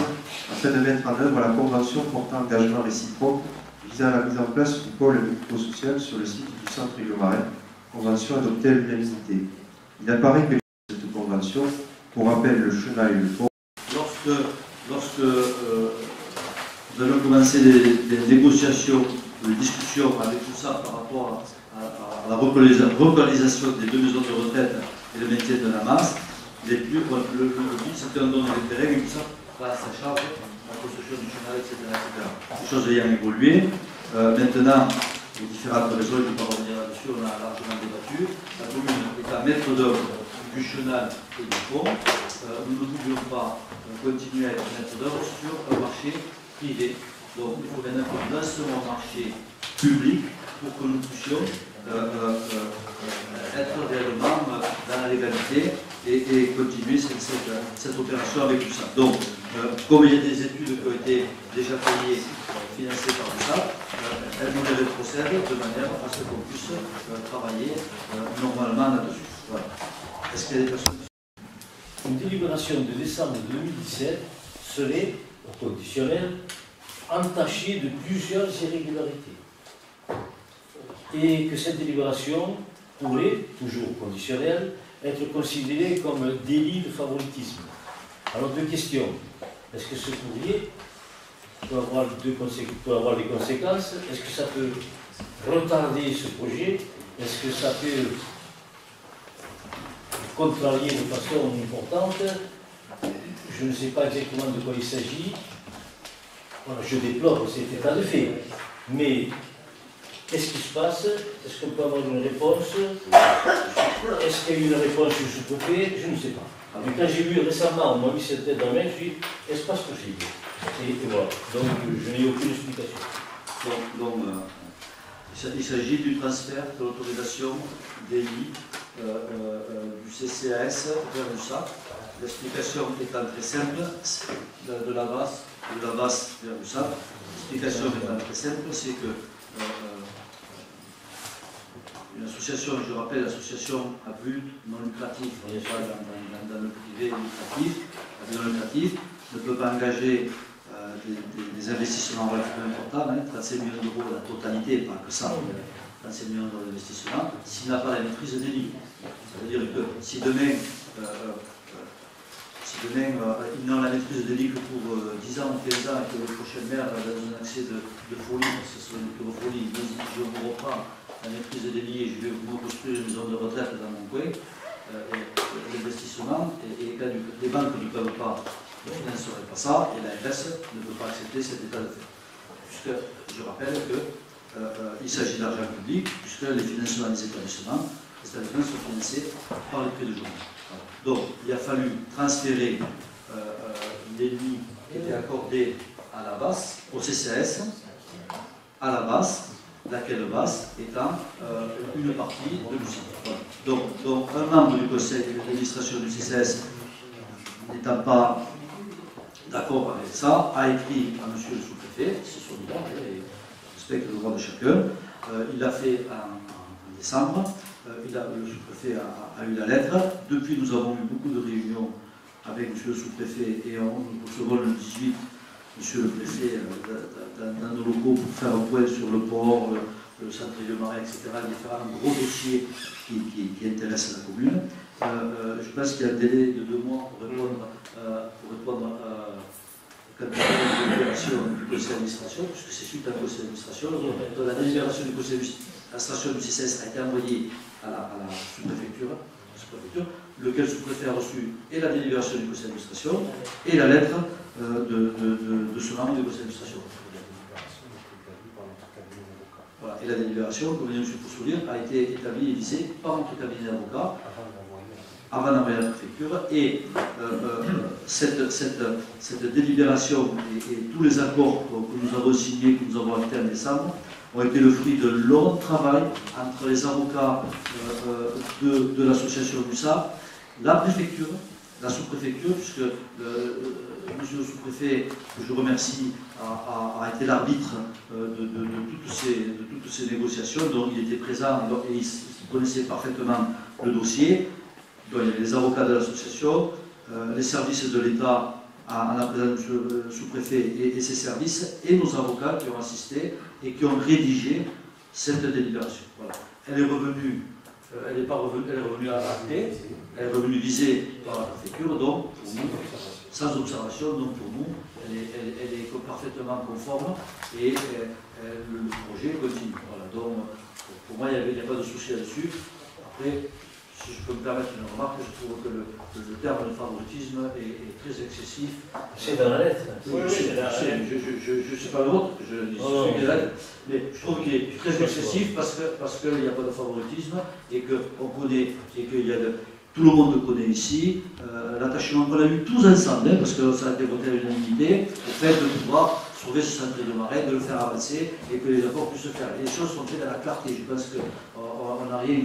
afin de mettre en œuvre la convention portant engagement réciproque visant à la mise en place du pôle médico-social sur le site du centre Île-Marin, convention adoptée à l'unanimité. Il apparaît que cette convention, pour rappel le chenal et le pont, lorsque nous allons commencer des négociations, des discussions avec tout ça par rapport à la relocalisation des deux maisons de retraite et le maintien de la masse, le but c'est qu'on donne des terrains et tout ça va à sa charge, la construction du chenal, etc. Les choses ayant évolué, maintenant, pour différentes raisons, je ne vais pas revenir là-dessus, on a largement débattu. La commune est à maître d'œuvre du chenal et du pont. Nous ne pouvions pas continuer à être maître d'œuvre sur un marché privé. Donc il faut maintenant qu'on lance un marché public pour que nous puissions être réellement dans la légalité et continuer cette opération avec tout ça. Donc, comme il y a des études qui ont été déjà payées, financées par tout ça, elles nous les rétrocèdent de manière à ce qu'on puisse travailler normalement là-dessus. Voilà. Est-ce qu'il y a des personnes? Une délibération de décembre 2017 serait, au conditionnel, entachée de plusieurs irrégularités. Et que cette délibération pourrait, toujours au conditionnel, être considérée comme un délit de favoritisme. Alors, deux questions. Est-ce que ce courrier peut avoir des conséquences? Est-ce que ça peut retarder ce projet? Est-ce que ça peut contrarié de façon importante. Je ne sais pas exactement de quoi il s'agit. Voilà, je déplore cet état de fait. Mais qu'est-ce qui se passe? Est-ce qu'on peut avoir une réponse? Est-ce qu'il y a eu une réponse du sous-préfet? Je ne sais pas. Mais quand j'ai vu récemment, on m'a mis cette tête dans la main, je suis espace possible. Et voilà. Donc je n'ai aucune explication. Il s'agit du transfert de l'autorisation des lits du CCAS vers l'USAP. L'explication étant très simple, de la base vers l'USAP. L'explication étant très simple, c'est que une association, je rappelle, l'association à but non lucratif, on n'est pas dans le privé lucratif, ne peut pas engager des investissements relativement importants, 35 millions d'euros la totalité, pas que ça, 35 millions d'euros d'investissement, s'il n'a pas la maîtrise des lits. Ça veut dire que si demain, ils n'ont la maîtrise des lits que pour 10 ans ou 15 ans et que le prochain maire a un accès de folie, parce que ce serait une pure folie, je vous reprends la maîtrise des lits et je vais vous construire une maison de retraite dans mon coin, l'investissement est caduc. Les banques ne peuvent pas ne financerait pas ça, et l'ARS ne peut pas accepter cet état de fait. Puisque je rappelle qu'il s'agit d'argent public, puisque les financements des établissements sont financés par les prêts de journée. Donc il a fallu transférer les lits qui étaient accordés à la base, au CCAS, à la base, laquelle base étant une partie de l'USAP. Donc un membre du conseil d'administration du CCAS n'étant pas d'accord avec ça, a écrit à monsieur le sous-préfet, c'est son droit, et respecte le droit de chacun. Il l'a fait en décembre, le sous-préfet a eu la lettre. Depuis, nous avons eu beaucoup de réunions avec monsieur le sous-préfet et nous recevons le 18, monsieur le préfet, dans nos locaux pour faire un point sur le port, le centre de marin, etc., différents gros dossiers qui intéressent la commune. Je pense qu'il y a un délai de 2 mois pour répondre quand il y a une délibération du conseil d'administration, puisque c'est suite à un conseil d'administration. La délibération du conseil d'administration du CCS a été envoyée à la sous-préfecture, lequel sous-préfet a reçu et la délibération du conseil d'administration et la lettre de ce membre du conseil d'administration. Voilà. Et la délibération, comme vient M. Poussoulier, a été établie et visée par notre cabinet d'avocats avant d'envoyer à la préfecture, et cette délibération et tous les accords que nous avons signés, que nous avons actés en décembre, ont été le fruit de long travail entre les avocats de l'association d'USAP, la préfecture, la sous-préfecture, puisque monsieur le sous-préfet, que je remercie, a été l'arbitre de toutes ces négociations, donc il était présent et il connaissait parfaitement le dossier. Donc, il y avait les avocats de l'association, les services de l'État en la présence du sous-préfet et ses services, et nos avocats qui ont assisté et qui ont rédigé cette délibération. Voilà. Elle est revenue, elle n'est pas revenue, elle est revenue à acter, elle est revenue visée par la préfecture, donc pour nous, sans observation, donc pour nous, elle est parfaitement conforme et le projet continue. Voilà. Donc pour moi, il n'y a pas de souci là-dessus. Après, si je peux me permettre une remarque, je trouve que le terme de favoritisme est très excessif. C'est dans la lettre. Oui, je ne sais pas le vôtre, je dis des lettres, mais je trouve qu'il est très excessif parce qu'il n'y a pas de favoritisme et qu'on connaît, et qu'il y a tout le monde connaît ici, l'attachement qu'on a eu tous ensemble, parce que ça a été voté à l'unanimité, au fait de pouvoir sauver ce centre de marais, de le faire avancer et que les accords puissent se faire. Et les choses sont faites dans la clarté. Je pense qu'on n'a rien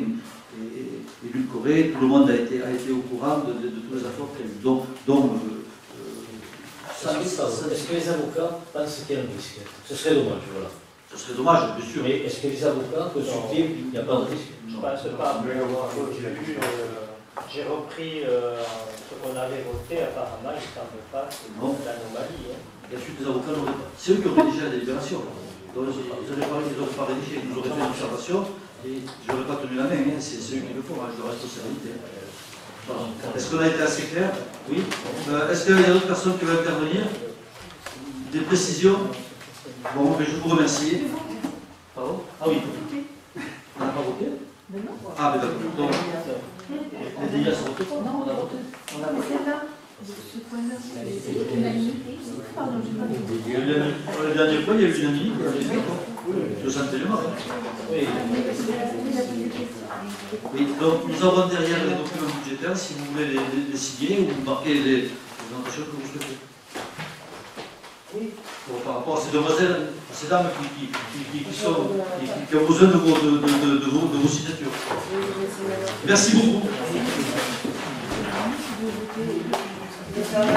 édulcoré, tout le monde a été au courant de tous les accords prévus. Est-ce que les avocats pensent qu'il y a un risque? Ce serait dommage, voilà. Ce serait dommage, bien sûr. Mais est-ce que les avocats consultés, il n'y a pas de risque? Je ne pense pas. J'ai repris ce qu'on avait voté, apparemment, il ne semble pas que c'est l'anomalie. La suite des avocats n'aurait pas. C'est eux qui ont rédigé la délibération. Donc, ils n'auraient pas rédigé, ils nous auraient fait une observation et je n'aurais pas tenu la main. C'est eux qui le font, de responsabilité. Voilà. Est-ce qu'on a été assez clair? Oui. Est-ce qu'il y a d'autres personnes qui veulent intervenir? Des précisions? Bon, mais je vous remercie. Pardon? Ah oui. On n'a pas voté? Ah, mais d'accord. Donc, Les dégâts sont votés. On a voté. On a voté là. Ce point-là, c'est unanimité. Pardon, j'ai pas dit. le dernier point, il y a eu l'unanimité. Je sentais le marque. Oui. Oui, donc nous avons derrière les documents budgétaires, si vous voulez les signer ou marquer les orientations que vous souhaitez. Oui. Bon, par rapport à ces demoiselles, à ces dames qui ont besoin de vos signatures. Merci beaucoup. Merci.